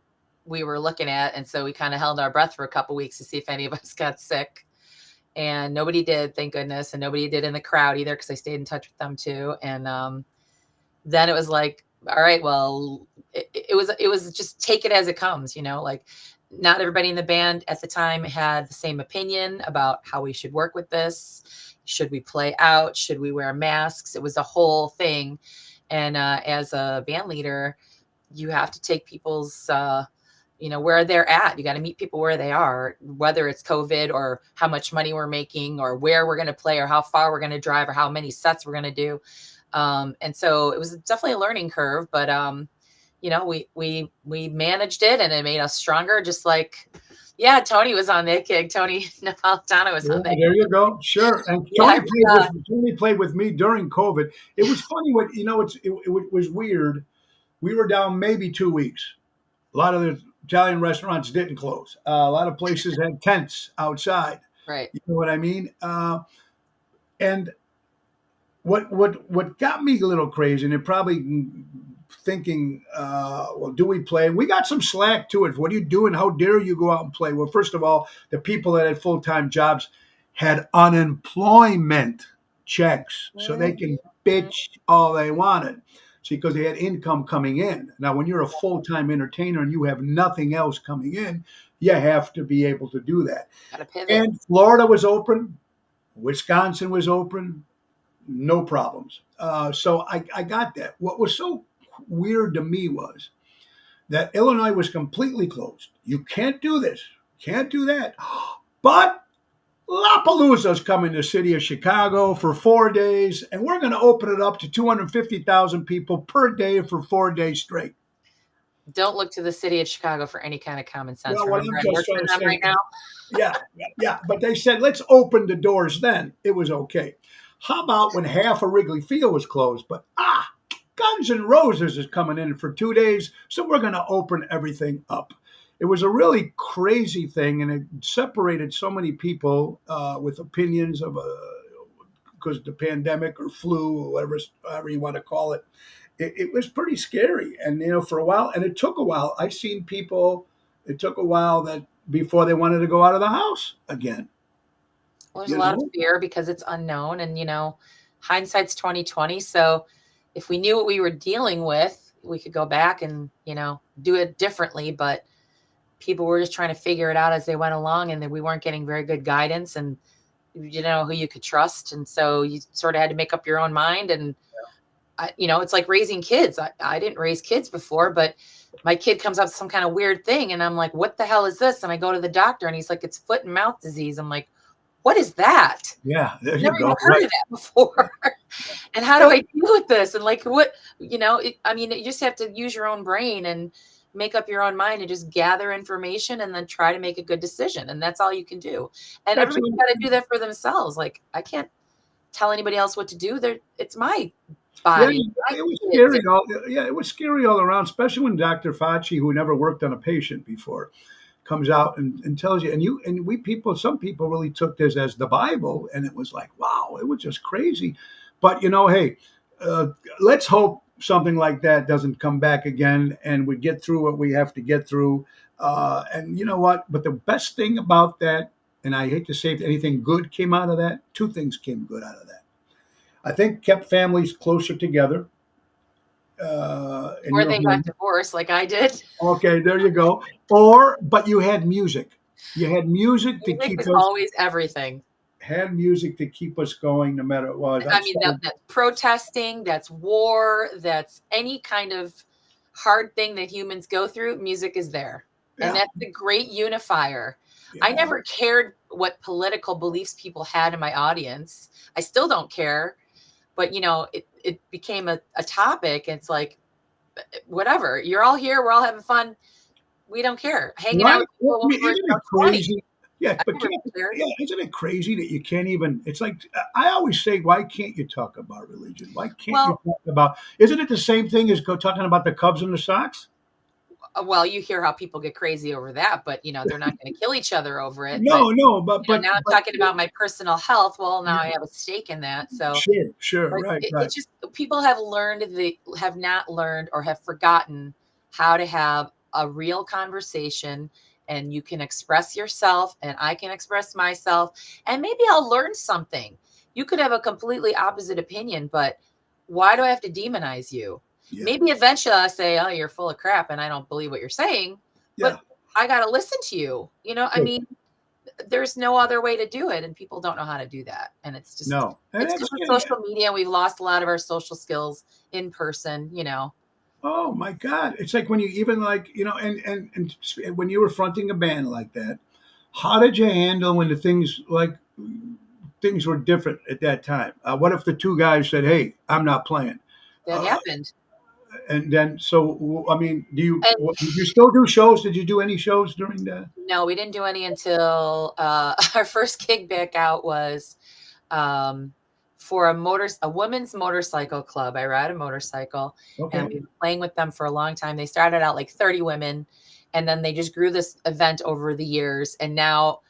we were looking at. And so we kind of held our breath for a couple of weeks to see if any of us got sick. And nobody did, thank goodness. And nobody did in the crowd either, because I stayed in touch with them too. And then it was like, all right, well, it was just take it as it comes, like not everybody in the band at the time had the same opinion about how we should work with this. Should we play out? Should we wear masks? It was a whole thing. And as a band leader, you have to take people's, where they're at. You got to meet people where they are, whether it's COVID or how much money we're making or where we're going to play or how far we're going to drive or how many sets we're going to do. And so it was definitely a learning curve, but we managed it and it made us stronger. Just like, yeah, Tony was on that gig. Tony Napolitano was
Yeah,
on that
there
gig.
you go. Sure. And
Yeah,
Tony played with me during COVID. It was funny what it was weird. We were down maybe 2 weeks. A lot of the Italian restaurants didn't close. A lot of places had tents outside.
right.
You know what I mean? And what got me a little crazy, and it probably thinking, well, do we play? We got some slack to it. What are you doing? How dare you go out and play? Well, first of all, the people that had full-time jobs had unemployment checks, so they can bitch all they wanted. See, because they had income coming in. Now, when you're a full-time entertainer and you have nothing else coming in, you have to be able to do that.
Gotta pivot.
And Florida was open, Wisconsin was open, no problems. So I got that. What was so weird to me was that Illinois was completely closed. You can't do this, can't do that. But Lollapalooza's coming to the city of Chicago for 4 days, and we're going to open it up to 250,000 people per day for 4 days straight.
Don't look to the city of Chicago for any kind of common sense.
Well,
Remember, I'm working with them right now.
Yeah. But they said, let's open the doors then. It was okay. How about when half of Wrigley Field was closed? But Guns N' Roses is coming in for 2 days, so we're going to open everything up. It was a really crazy thing, and it separated so many people with opinions of because the pandemic or flu or whatever you want to call it. It was pretty scary, and for a while, and it took a while. I seen people. It took a while that before they wanted to go out of the house again.
Well, there's a lot of fear because it's unknown, and hindsight's 2020. So if we knew what we were dealing with, we could go back and do it differently. But people were just trying to figure it out as they went along, and then we weren't getting very good guidance, and you didn't know who you could trust, and so you sort of had to make up your own mind. And it's like raising kids. I didn't raise kids before, but my kid comes up with some kind of weird thing, and I'm like, what the hell is this? And I go to the doctor, and he's like, it's foot and mouth disease. I'm like, what is that?
Yeah, there
I've
you
never
go.
even heard of that before. And how do I deal with this? And like, what, you just have to use your own brain and make up your own mind and just gather information and then try to make a good decision. And that's all you can do. And everybody's got to do that for themselves. Like, I can't tell anybody else what to do. It's my body.
Yeah, it was scary. It was scary all around, especially when Dr. Fauci, who never worked on a patient before, comes out and tells you, some people really took this as the Bible, and it was like, wow, it was just crazy. But hey, let's hope something like that doesn't come back again, and we get through what we have to get through. And you know what? But the best thing about that, and I hate to say if anything good came out of that, two things came good out of that. I think kept families closer together.
Or they got divorced like I did.
Okay, there you go. But you had music. You had music to keep us.
Always everything.
Had music to keep us going no matter what.
That's protesting, that's war, that's any kind of hard thing that humans go through. Music is there. Yeah. And that's the great unifier. Yeah. I never cared what political beliefs people had in my audience. I still don't care. But, it became a topic. It's like, whatever. You're all here. We're all having fun. We don't care. Hanging out with people.
Isn't it crazy? Yeah, but isn't it crazy that you can't even? It's like I always say, why can't you talk about religion? Why can't you talk about? Isn't it the same thing as talking about the Cubs and the Sox?
Well, you hear how people get crazy over that, but they're not going to kill each other over it.
No, but
now I'm talking about my personal health. Well, now I have a stake in that. So
sure, right.
It's just people have not learned or have forgotten how to have a real conversation, and you can express yourself, and I can express myself, and maybe I'll learn something. You could have a completely opposite opinion, but why do I have to demonize you? Yeah. Maybe eventually I say, oh, you're full of crap and I don't believe what you're saying, but I got to listen to you. I mean, there's no other way to do it. And people don't know how to do that. And it's just, it's because of social media. We've lost a lot of our social skills in person,
Oh my God! It's like when you even like and when you were fronting a band like that, how did you handle when the things were different at that time? What if the two guys said, "Hey, I'm not playing,"
That
uh,
happened.
and then I mean,
And
did you still do shows? Did you do any shows during the?
no, we didn't do any until our first gig back out was um, for a women's motorcycle club. I ride a motorcycle, and
Okay,
we've been playing with them for a long time. They started out like 30 women, and then they just grew this event over the years, and now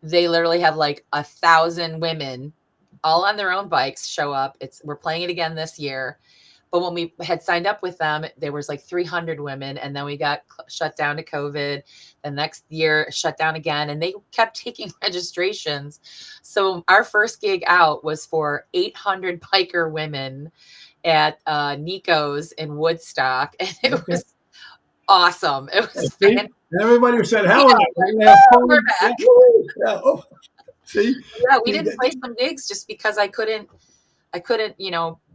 they literally have like 1,000 women all on their own bikes show up. We're playing it again this year. But when we had signed up with them, there was like 300 women, and then we got shut down to COVID. The next year, shut down again, and they kept taking registrations. So our first gig out was for 800 biker women at Nico's in Woodstock, and it
okay.
was awesome. It was
See,
fantastic.
everybody said,
Yeah,
"Hell in it, we're
like,
gonna have
we're
fun." Yeah,
back.
woo, yeah, oh, see,
Yeah, we
see
didn't
that.
play some gigs just because I couldn't,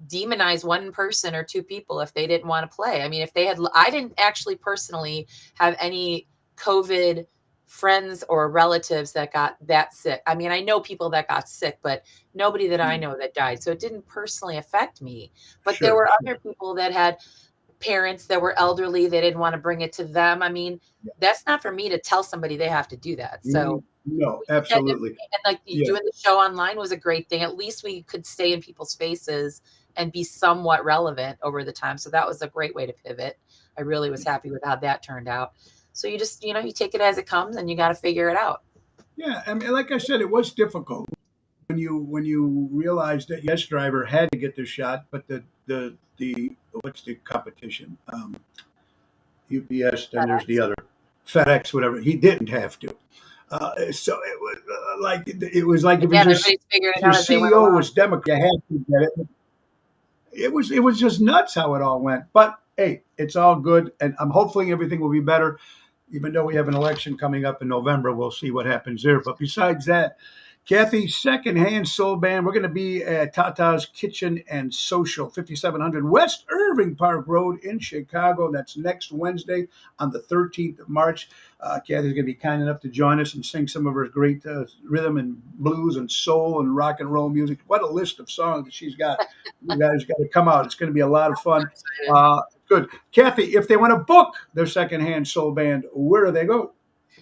demonize one person or two people if they didn't want to play. I mean, if they had, I didn't actually personally have any COVID friends or relatives that got that sick. I mean, I know people that got sick, but nobody that I know that died. So it didn't personally affect me. But there
Sure,
were
sure.
other people that had parents that were elderly. They didn't want to bring it to them. I mean, that's not for me to tell somebody they have to do that. So
No,
we did that
absolutely.
and like
Yeah.
doing the show online was a great thing. At least we could stay in people's faces and be somewhat relevant over the time. So that was a great way to pivot. I really was happy with how that turned out. So you just, you take it as it comes and you got to figure it out.
Yeah, I mean, like I said, it was difficult when you realized that Yes Driver had to get the shot, but the what's the competition? UPS. Then there's the other FedEx, whatever. He didn't have to. So it was like if
Again,
your
everybody's figuring
if
it
your
out as they went
CEO
along.
was Democrat, you had to get it. It was just nuts how it all went. But hey, it's all good, and I'm hopefully everything will be better. Even though we have an election coming up in November, we'll see what happens there. But besides that, Kathy, secondhand soul band. We're going to be at Tata's Kitchen and Social, 5700 West Irving Park Road in Chicago. That's next Wednesday on the 13th of March. Kathy's going to be kind enough to join us and sing some of her great rhythm and blues and soul and rock and roll music. What a list of songs that she's got. You guys got to come out. It's going to be a lot of fun. Good. Kathy, if they want to book their secondhand soul band, where do they go?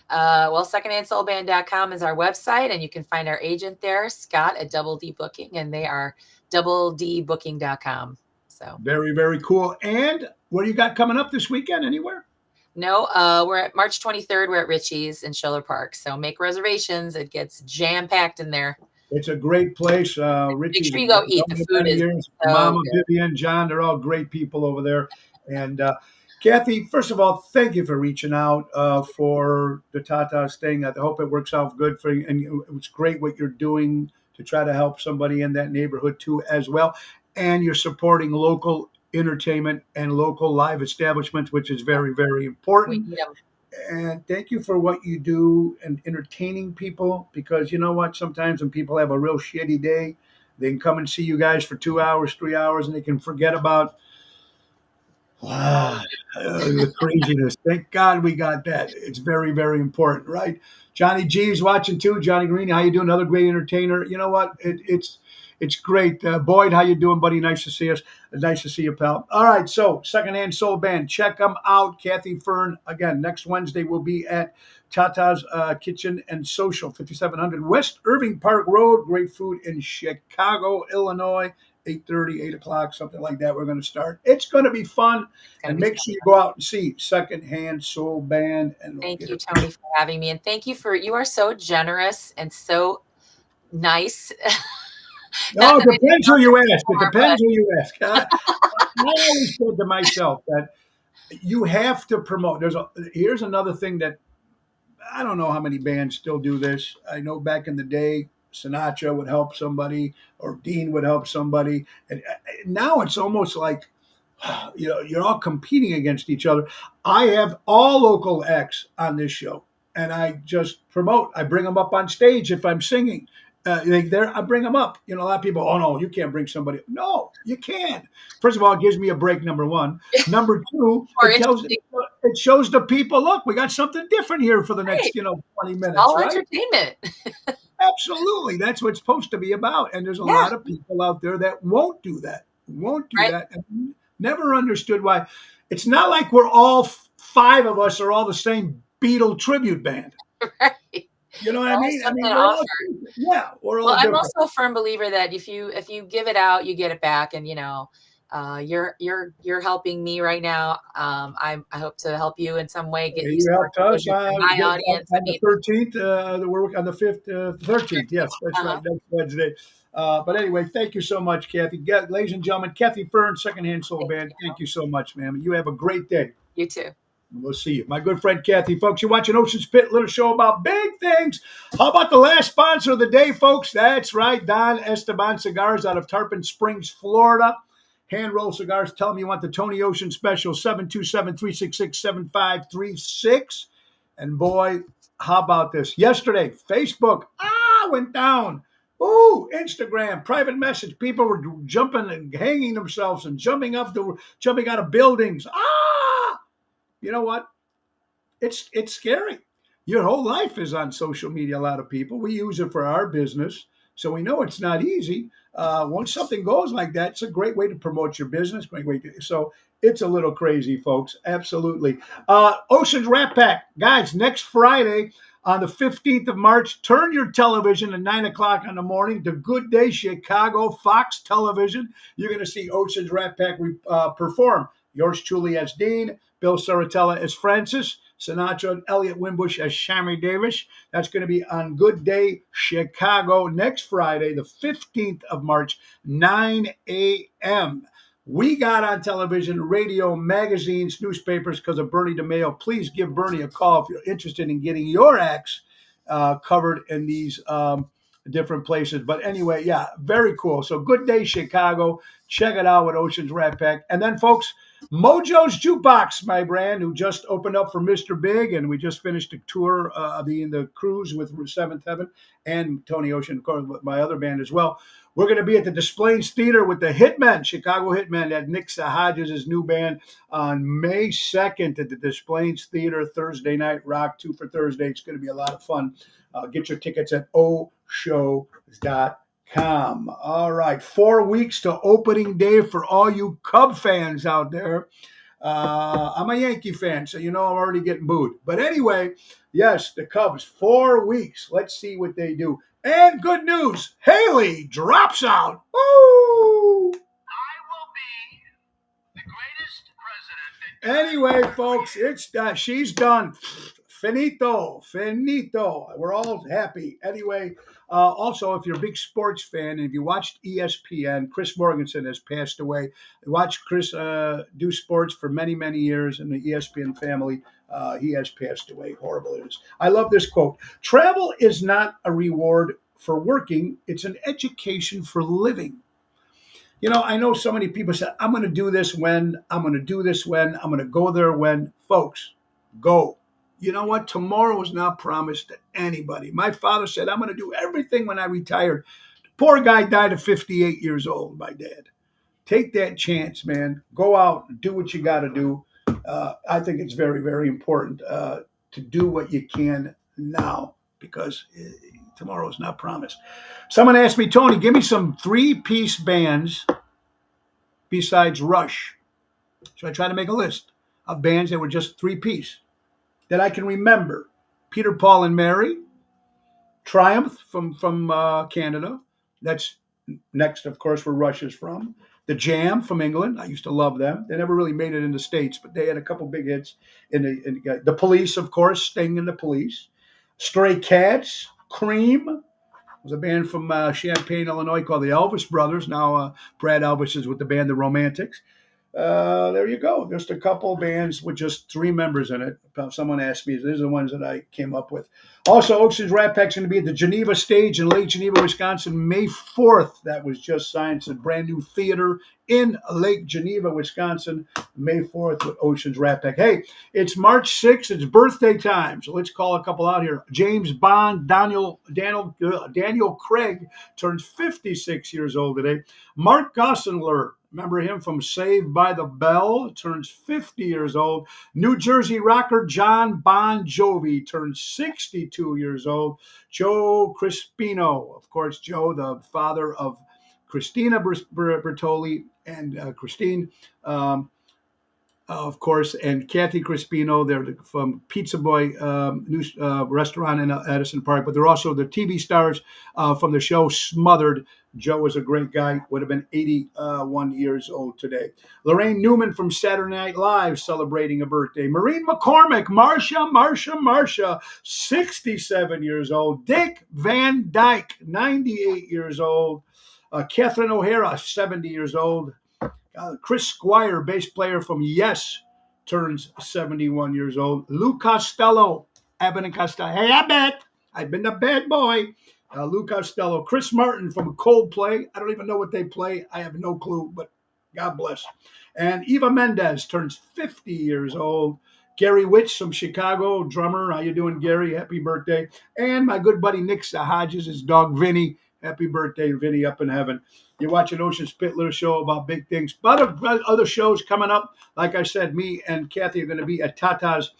Well, secondhandsoulband.com is our website, and you can find our agent there, Scott at Double D Booking, and they are doubledbooking.com. So,
Very, very cool. And what do you got coming up this weekend? Anywhere?
no, we're at March 23rd. We're at Richie's in Schiller Park. So make reservations. It gets jam packed in there.
It's a great place.
Make
Richie's
sure you go eat.
known
The
me
food
many
is
years.
so
Mama,
good.
Vivian, John, they're all great people over there. And Kathy, first of all, thank you for reaching out for the Tata's thing. I hope it works out good for you. And it was great what you're doing to try to help somebody in that neighborhood too, as well. And you're supporting local entertainment and local live establishments, which is very, very
We
important.
need them.
And thank you for what you do and entertaining people, because you know what, sometimes when people have a real shitty day, they can come and see you guys for 2 hours, 3 hours, and they can forget about
Oh,
ah, the craziness. Thank God we got that. It's very, very important, right? Johnny G's watching too. Johnny Green, how you doing? Another great entertainer. You know what? It's great. Boyd, how you doing, buddy? Nice to see us. Nice to see you, pal. All right, so Secondhand Soul Band, check them out. Kathy Fern, again, next Wednesday we'll be at Tata's Kitchen and Social, 5700 West Irving Park Road. Great food in Chicago, Illinois. 8:30, 8 o'clock, something like that. We're going to start. It's going to be fun.
it's going to
And
be
make
fun.
sure you go out and see Secondhand Soul Band. And we'll
Thank
get
you,
her.
Tony, for having me. And thank you you are so generous and so nice. Not
No, it
that I didn't
depends
know
who
this
you ask. It
before,
depends
but
who you ask. I always said to myself that you have to promote. Here's another thing that I don't know how many bands still do this. I know back in the day, Sinatra would help somebody or Dean would help somebody, and now it's almost like you're all competing against each other. I have all local acts on this show, and I just promote. I bring them up on stage if I'm singing, I bring them up. A lot of people, oh no, you can't bring somebody. No, you can. First of all, it gives me a break. Number one. Number two,
Or
it shows the people, look, we got something different here for the next,
right.
20 minutes,
All
right?
entertainment.
Absolutely. That's what it's supposed to be about. And there's a
Yeah.
lot of people out there that won't do that. Won't do
Right.
that. And never understood why. It's not like we're all five of us are all the same Beatle tribute band.
Right.
You know what I mean?
Something to
we're all
offer.
we're all
Well, I'm
different.
also a firm believer that if you give it out, you get it back, and you're helping me right now. I hope to help you in some way, get you
You
some more
helped us
exposure for my audience.
on the 13th. We're on the 5th, 13th. Yes, that's
Uh-huh.
right. Next Wednesday. But anyway, thank you so much, Kathy. Ladies and gentlemen, Kathy Fern, Secondhand Soul Band. Thank you so much, ma'am. You have a great day.
You too.
We'll see you. My good friend Kathy, folks. You're watching Ocean's Pit, little show about big things. How about the last sponsor of the day, folks? That's right, Don Esteban Cigars out of Tarpon Springs, Florida. Hand roll cigars. Tell them you want the Tony Ocean special, 727-366-7536. And boy, how about this? Yesterday, Facebook went down. Ooh, Instagram, private message. People were jumping and hanging themselves and jumping out of buildings. You know what? It's scary. Your whole life is on social media. A lot of people, we use it for our business, so we know it's not easy. Once something goes like that, it's a great way to promote your business. Great way to, so it's a little crazy, folks. Absolutely. Ocean's Rat Pack, guys. Next Friday on the 15th of March, turn your television at 9:00 in the morning to Good Day Chicago, Fox Television. You're going to see Ocean's Rat Pack perform. Yours truly as Dean, Bill Saratella as Francis, Sinatra and Elliot Wimbush as Shammy Davis. That's going to be on Good Day Chicago next Friday, the 15th of March, 9 a.m. We got on television, radio, magazines, newspapers because of Bernie DeMayo. Please give Bernie a call if you're interested in getting your acts covered in these different places. But anyway, yeah, very cool. So Good Day Chicago. Check it out with Ocean's Rat Pack. And then, folks, Mojo's Jukebox, my brand, who just opened up for Mr. Big, and we just finished a tour of the cruise with Seventh Heaven and Tony Ocean, of course, with my other band as well. We're going to be at the Des Plaines Theater with the Hitmen, Chicago Hitmen, at Nick Hodges' new band on May 2nd at the Des Plaines Theater, Thursday night, Rock 2 for Thursday. It's going to be a lot of fun. Get your tickets at oshows.com. All right, 4 weeks to opening day for all you Cub fans out there. I'm a Yankee fan, so I'm already getting booed. But anyway, yes, the Cubs, 4 weeks. Let's see what they do. And good news, Haley drops out. Woo!
I will be the greatest president.
Anyway, folks, she's done. Finito. We're all happy. Anyway, also, if you're a big sports fan and if you watched ESPN, Chris Morganson has passed away. I watched Chris do sports for many, many years in the ESPN family. He has passed away. Horrible it is. I love this quote. Travel is not a reward for working. It's an education for living. I know so many people say, I'm going to do this when, I'm going to do this when, I'm going to go there when. Folks, go. You know what? Tomorrow is not promised to anybody. My father said, I'm going to do everything when I retired. The poor guy died at 58 years old, my dad. Take that chance, man. Go out and do what you got to do. I think it's very, very important to do what you can now because tomorrow is not promised. Someone asked me, Tony, give me some 3-piece bands besides Rush. So I tried to make a list of bands that were just 3-piece that I can remember. Peter, Paul, and Mary. Triumph from Canada. That's next, of course, where Rush is from. The Jam from England. I used to love them. They never really made it in the States, but they had a couple big hits. The Police, of course, Sting and the Police. Stray Cats. Cream was a band from Champaign, Illinois called the Elvis Brothers. Now Brad Elvis is with the band The Romantics. There you go. Just a couple bands with just 3 members in it. Someone asked me. These are the ones that I came up with. Also, Ocean's Rat Pack's going to be at the Geneva Stage in Lake Geneva, Wisconsin, May 4th. That was just signed. It's a brand new theater in Lake Geneva, Wisconsin, May 4th with Ocean's Rat Pack. Hey, it's March 6th. It's birthday time. So let's call a couple out here. James Bond, Daniel Craig turns 56 years old today. Mark Gosselaar. Remember him from Saved by the Bell? Turns 50 years old. New Jersey rocker John Bon Jovi turns 62 years old. Joe Crispino, of course, Joe, the father of Christina Bertoli and Christine, of course, and Kathy Crispino. They're from Pizza Boy new restaurant in Edison Park, but they're also the TV stars from the show Smothered. Joe was a great guy, would have been 81 years old today. Lorraine Newman from Saturday Night Live celebrating a birthday. Maureen McCormick, Marsha, 67 years old. Dick Van Dyke, 98 years old. Catherine O'Hara, 70 years old. Chris Squire, bass player from Yes, turns 71 years old. Lou Costello, Abbott and Costello. Hey, Abbott, I've been the bad boy. Lou Costello. Chris Martin from Coldplay. I don't even know what they play. I have no clue, but God bless. And Eva Mendes turns 50 years old. Gary Witch from Chicago, drummer. How you doing, Gary? Happy birthday. And my good buddy Nick Hodges, his dog Vinny. Happy birthday, Vinny, up in heaven. You're watching Ocean's Pit, little show about big things. But other shows coming up. Like I said, me and Kathy are going to be at Tata's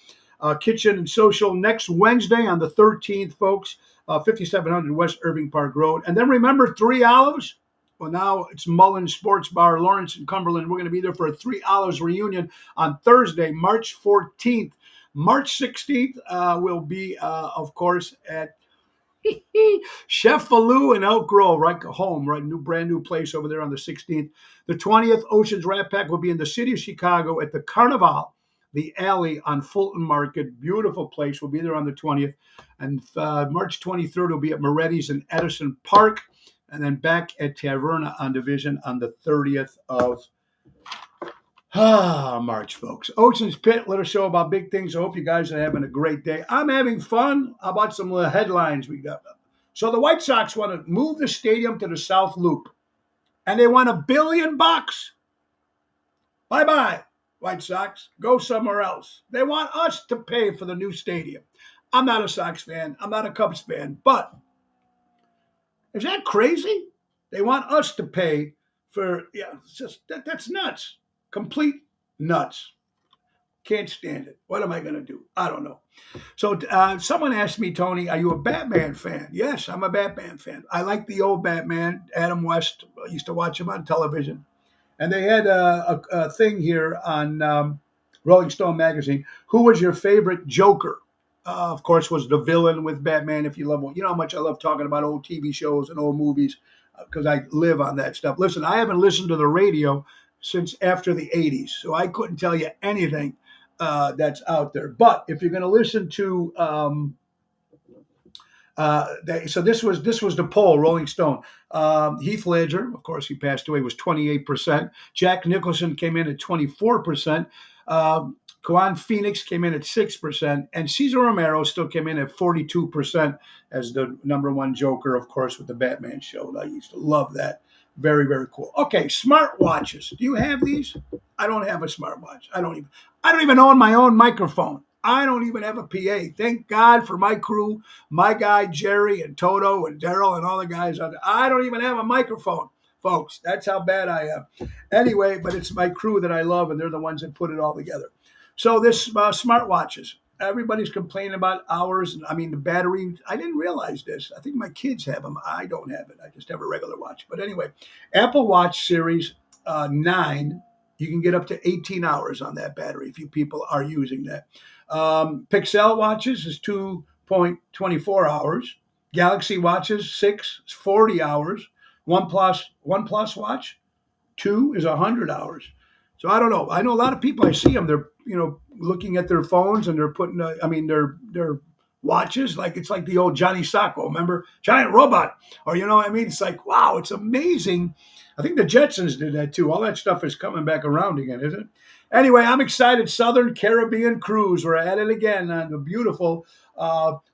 Kitchen and Social next Wednesday on the 13th, folks. 5700 West Irving Park Road. And then remember 3 Olives? Well, now it's Mullen Sports Bar, Lawrence and Cumberland. We're going to be there for a 3 Olives reunion on Thursday, March 14th. March 16th will be, of course, at Chef Falou in Elk Grove, right home, right, brand new place over there on the 16th. The 20th, Ocean's Rat Pack will be in the city of Chicago at the Carnival, the Alley on Fulton Market. Beautiful place. We'll be there on the 20th. And March 23rd will be at Moretti's in Edison Park. And then back at Taverna on Division on the 30th of March, folks. Ocean's Pit, little show about big things. I hope you guys are having a great day. I'm having fun. How about some headlines we got? So the White Sox want to move the stadium to the South Loop. And they want $1 billion. Bye-bye, White Sox. Go somewhere else. They want us to pay for the new stadium. I'm not a Sox fan. I'm not a Cubs fan. But is that crazy? They want us to pay for, it's just, that's nuts. Complete nuts. Can't stand it. What am I going to do? I don't know. So someone asked me, Tony, are you a Batman fan? Yes, I'm a Batman fan. I like the old Batman, Adam West. I used to watch him on television. And they had a thing here on Rolling Stone magazine. Who was your favorite Joker? Of course, was the villain with Batman. If you love, you know how much I love talking about old TV shows and old movies because I live on that stuff. Listen, I haven't listened to the radio since after the 80s, so I couldn't tell you anything that's out there. But if you're going to listen to, so this was the poll, Rolling Stone. Heath Ledger, of course, he passed away, was 28%. Jack Nicholson came in at 24%. Joaquin Phoenix came in at 6%, and Cesar Romero still came in at 42% as the number one Joker, of course, with the Batman show. I used to love that. Very, very cool. Okay, smartwatches. Do you have these? I don't have a smartwatch. I don't even own my own microphone. I don't even have a PA. Thank God for my crew, my guy Jerry and Toto and Daryl and all the guys out there. I don't even have a microphone, folks. That's how bad I am. Anyway, but it's my crew that I love, and they're the ones that put it all together. So this smartwatches. Everybody's complaining about hours. I mean, the battery, I didn't realize this. I think my kids have them. I don't have it. I just have a regular watch. But anyway, Apple Watch Series 9, you can get up to 18 hours on that battery if you people are using that. Pixel watches is 2.24 hours. Galaxy watches, 6 is 40 hours. OnePlus watch, 2 is 100 hours. So I don't know. I know a lot of people, I see them, they're, looking at their phones and they're putting, their watches, like it's like the old Johnny Sacco, remember? Giant robot. Or, It's like, wow, it's amazing I think the Jetsons did that too. All that stuff is coming back around again, isn't it? Anyway, I'm excited. Southern Caribbean cruise. We're at it again on the beautiful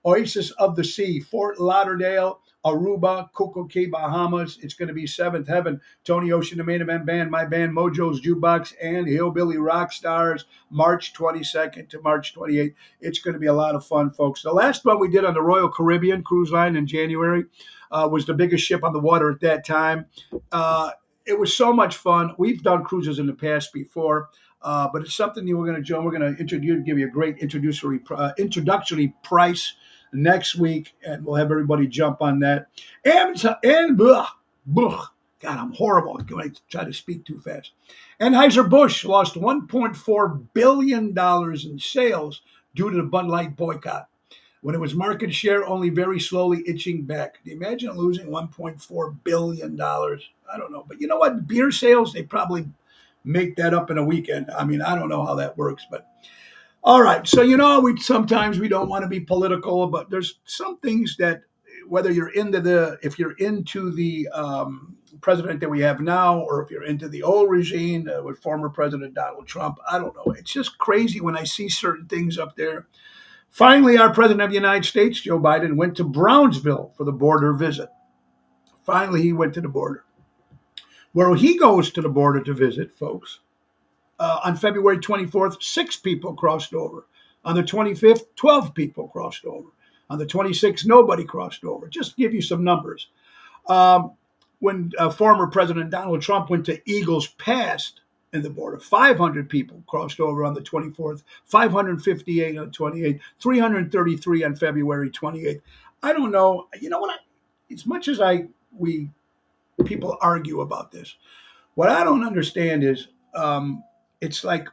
Oasis of the Sea, Fort Lauderdale, Aruba, Coco Cay, Bahamas. It's going to be Seventh Heaven. Tony Ocean, the main event band, my band, Mojo's Jukebox, and Hillbilly Rock Stars, March 22nd to March 28th. It's going to be a lot of fun, folks. The last one we did on the Royal Caribbean Cruise Line in January was the biggest ship on the water at that time. It was so much fun. We've done cruises in the past before. But it's something we're going to, Joe. We're going to give you a great introductory price next week, and we'll have everybody jump on that. And God, I'm horrible. I try to speak too fast. Anheuser-Busch lost $1.4 billion in sales due to the Bud Light boycott, when it was market share only very slowly itching back. Can you imagine losing $1.4 billion? I don't know. But you know what? Beer sales, they probably make that up in a weekend. I mean, I don't know how that works, but all right. So, sometimes we don't want to be political, but there's some things that, whether you're if you're into the president that we have now, or if you're into the old regime with former President Donald Trump, I don't know. It's just crazy when I see certain things up there. Finally, our president of the United States, Joe Biden, went to Brownsville for the border visit. Finally, he went to the border. Where he goes to the border to visit, folks, on February 24th, 6 people crossed over. On the 25th, 12 people crossed over. On the 26th, nobody crossed over. Just to give you some numbers. When former President Donald Trump went to Eagles Pass in the border, 500 people crossed over on the 24th, 558 on the 28th, 333 on February 28th. I don't know. You know what? As much as people argue about this, what I don't understand is it's like,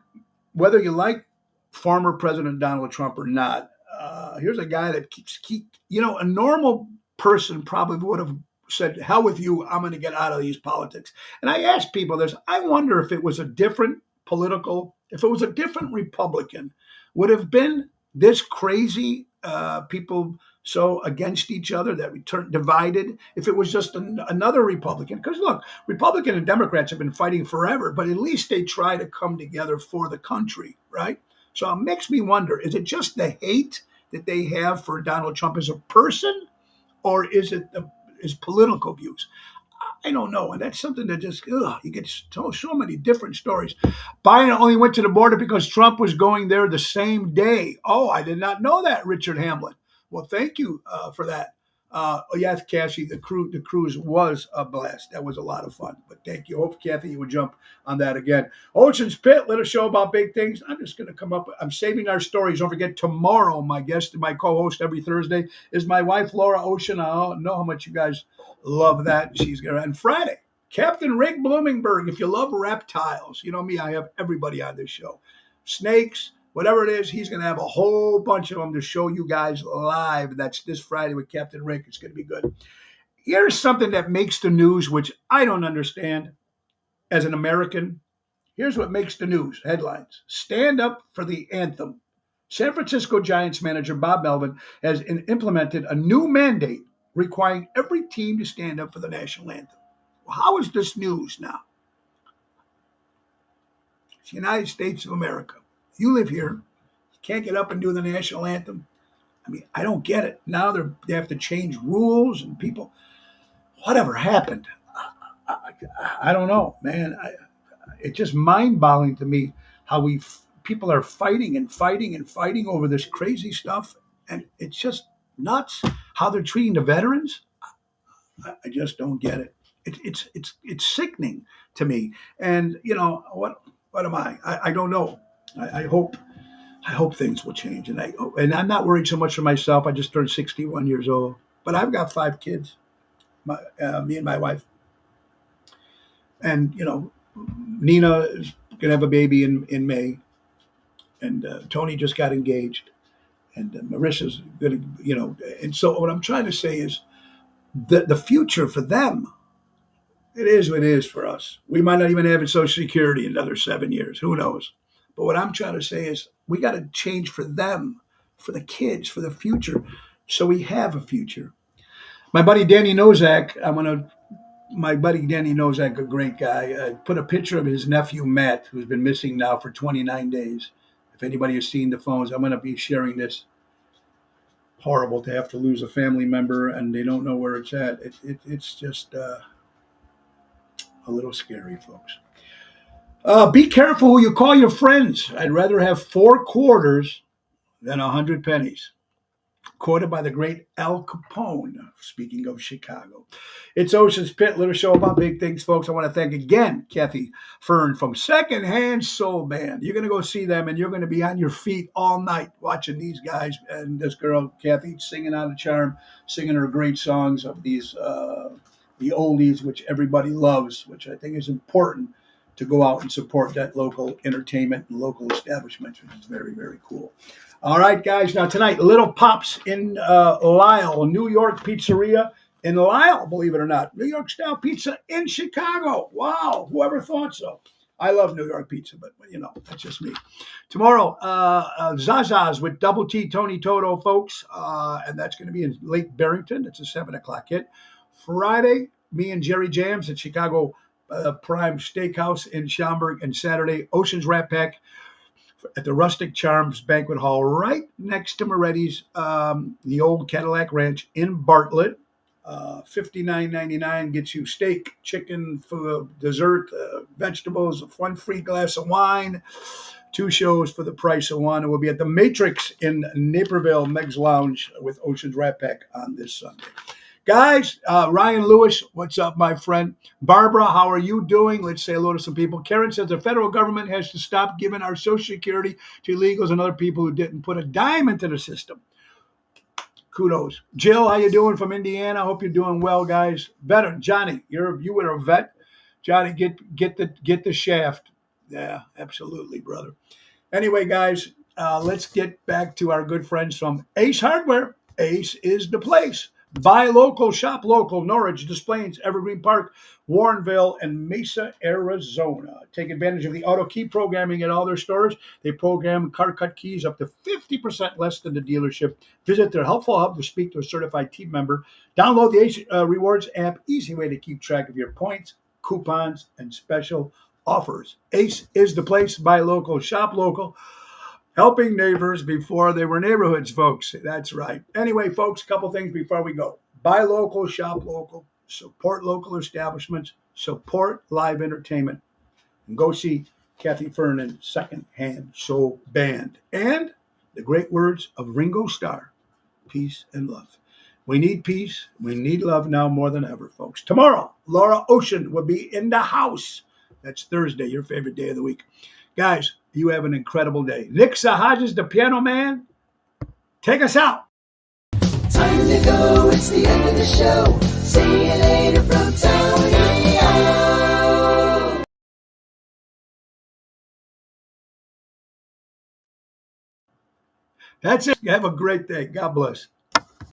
whether you like former President Donald Trump or not, here's a guy that a normal person probably would have said, hell with you, I'm going to get out of these politics. And I ask people this, I wonder if it was a different Republican, would have been this crazy, people so against each other that we turned divided, if it was just another Republican. Because look, Republican and Democrats have been fighting forever, but at least they try to come together for the country, right? So it makes me wonder, is it just the hate that they have for Donald Trump as a person, or is it his political views? I don't know. And that's something that just, you get so many different stories. Biden only went to the border because Trump was going there the same day. Oh, I did not know that, Richard Hamlin. Well, thank you for that. Yes, Cassie, the cruise was a blast. That was a lot of fun. But thank you. Hope, Kathy, you would jump on that again. Ocean's Pit, let us show about big things. I'm just going to come up. I'm saving our stories. Don't forget, tomorrow, my guest and my co-host every Thursday is my wife, Laura Ocean. I know how much you guys love that. She's going to. And Friday, Captain Rick Bloomingberg. If you love reptiles, you know me, I have everybody on this show. Snakes, whatever it is, he's going to have a whole bunch of them to show you guys live. That's this Friday with Captain Rick. It's going to be good. Here's something that makes the news, which I don't understand as an American. Here's what makes the news. Headlines. Stand up for the anthem. San Francisco Giants manager Bob Melvin has implemented a new mandate requiring every team to stand up for the national anthem. Well, how is this news now? It's the United States of America. You live here. You can't get up and do the national anthem. I mean, I don't get it. Now they have to change rules and people. Whatever happened? I don't know, man. It's just mind-boggling to me how people are fighting and fighting and fighting over this crazy stuff, and it's just nuts how they're treating the veterans. I just don't get it. It's sickening to me. And what am I? I don't know. I hope things will change, and I'm not worried so much for myself. I just turned 61 years old, but I've got 5 kids, me and my wife, and Nina is gonna have a baby in May, and Tony just got engaged, and Marissa's gonna, and so what I'm trying to say is that the future for them, it is what it is for us. We might not even have a Social Security in another 7 years. Who knows? But what I'm trying to say is we got to change for them, for the kids, for the future, so we have a future. My buddy Danny Nozak, I'm going to My buddy Denny knows I'm a great guy. Put a picture of his nephew Matt, who's been missing now for 29 days. If anybody has seen the phones, I'm going to be sharing this. Horrible to have to lose a family member and they don't know where it's at. It's just a little scary, folks. Be careful who you call your friends. I'd rather have 4 quarters than 100 pennies. Quoted by the great Al Capone, speaking of Chicago. It's Ocean's Pit, little show about big things, folks. I want to thank again Kathy Fern from Secondhand Soul Band. You're going to go see them, and you're going to be on your feet all night watching these guys and this girl, Kathy, singing on the charm, singing her great songs of these, the oldies, which everybody loves, which I think is important to go out and support that local entertainment and local establishments, which is very, very cool. All right, guys. Now tonight, Little Pops in Lyle, New York Pizzeria in Lyle, believe it or not. New York style pizza in Chicago. Wow, whoever thought so? I love New York pizza, but you know, that's just me. Tomorrow, Zaza's with Double T Tony Toto, folks, and that's going to be in Lake Barrington. It's a 7:00 hit. Friday, me and Jerry Jams at Chicago Prime Steakhouse in Schaumburg, and Saturday, Ocean's Rat Pack at the Rustic Charms Banquet Hall right next to Moretti's, the old Cadillac Ranch in Bartlett. $59.99 gets you steak, chicken, for dessert, vegetables, one free glass of wine, 2 shows for the price of one. And we'll be at the Matrix in Naperville, Meg's Lounge with Ocean's Rat Pack on this Sunday. Guys, Ryan Lewis, what's up, my friend? Barbara, how are you doing? Let's say hello to some people. Karen says the federal government has to stop giving our Social Security to illegals and other people who didn't put a dime into the system. Kudos. Jill, how you doing from Indiana? Hope you're doing well, guys. Veteran, Johnny, you were a vet. Johnny, get the shaft. Yeah, absolutely, brother. Anyway, guys, let's get back to our good friends from Ace Hardware. Ace is the place. Buy local, shop local. Norridge, Des Plaines, Evergreen Park, Warrenville, and Mesa, Arizona. Take advantage of the auto key programming at all their stores. They program car cut keys up to 50% less than the dealership. Visit their helpful hub to speak to a certified team member. Download the Ace Rewards app. Easy way to keep track of your points, coupons, and special offers. Ace is the place. Buy local, shop local. Helping neighbors before they were neighborhoods, folks. That's right. Anyway, folks, a couple things before we go. Buy local, shop local, support local establishments, support live entertainment, and go see Kathy Fernan, Secondhand Soul Band. And the great words of Ringo Starr, peace and love. We need peace. We need love now more than ever, folks. Tomorrow, Laura Ocean will be in the house. That's Thursday, your favorite day of the week. Guys, you have an incredible day. Nick Sahajas, the piano man, take us out.
Time to go, it's the end of the show. See you later from Tony O.
That's it. Have a great day. God bless.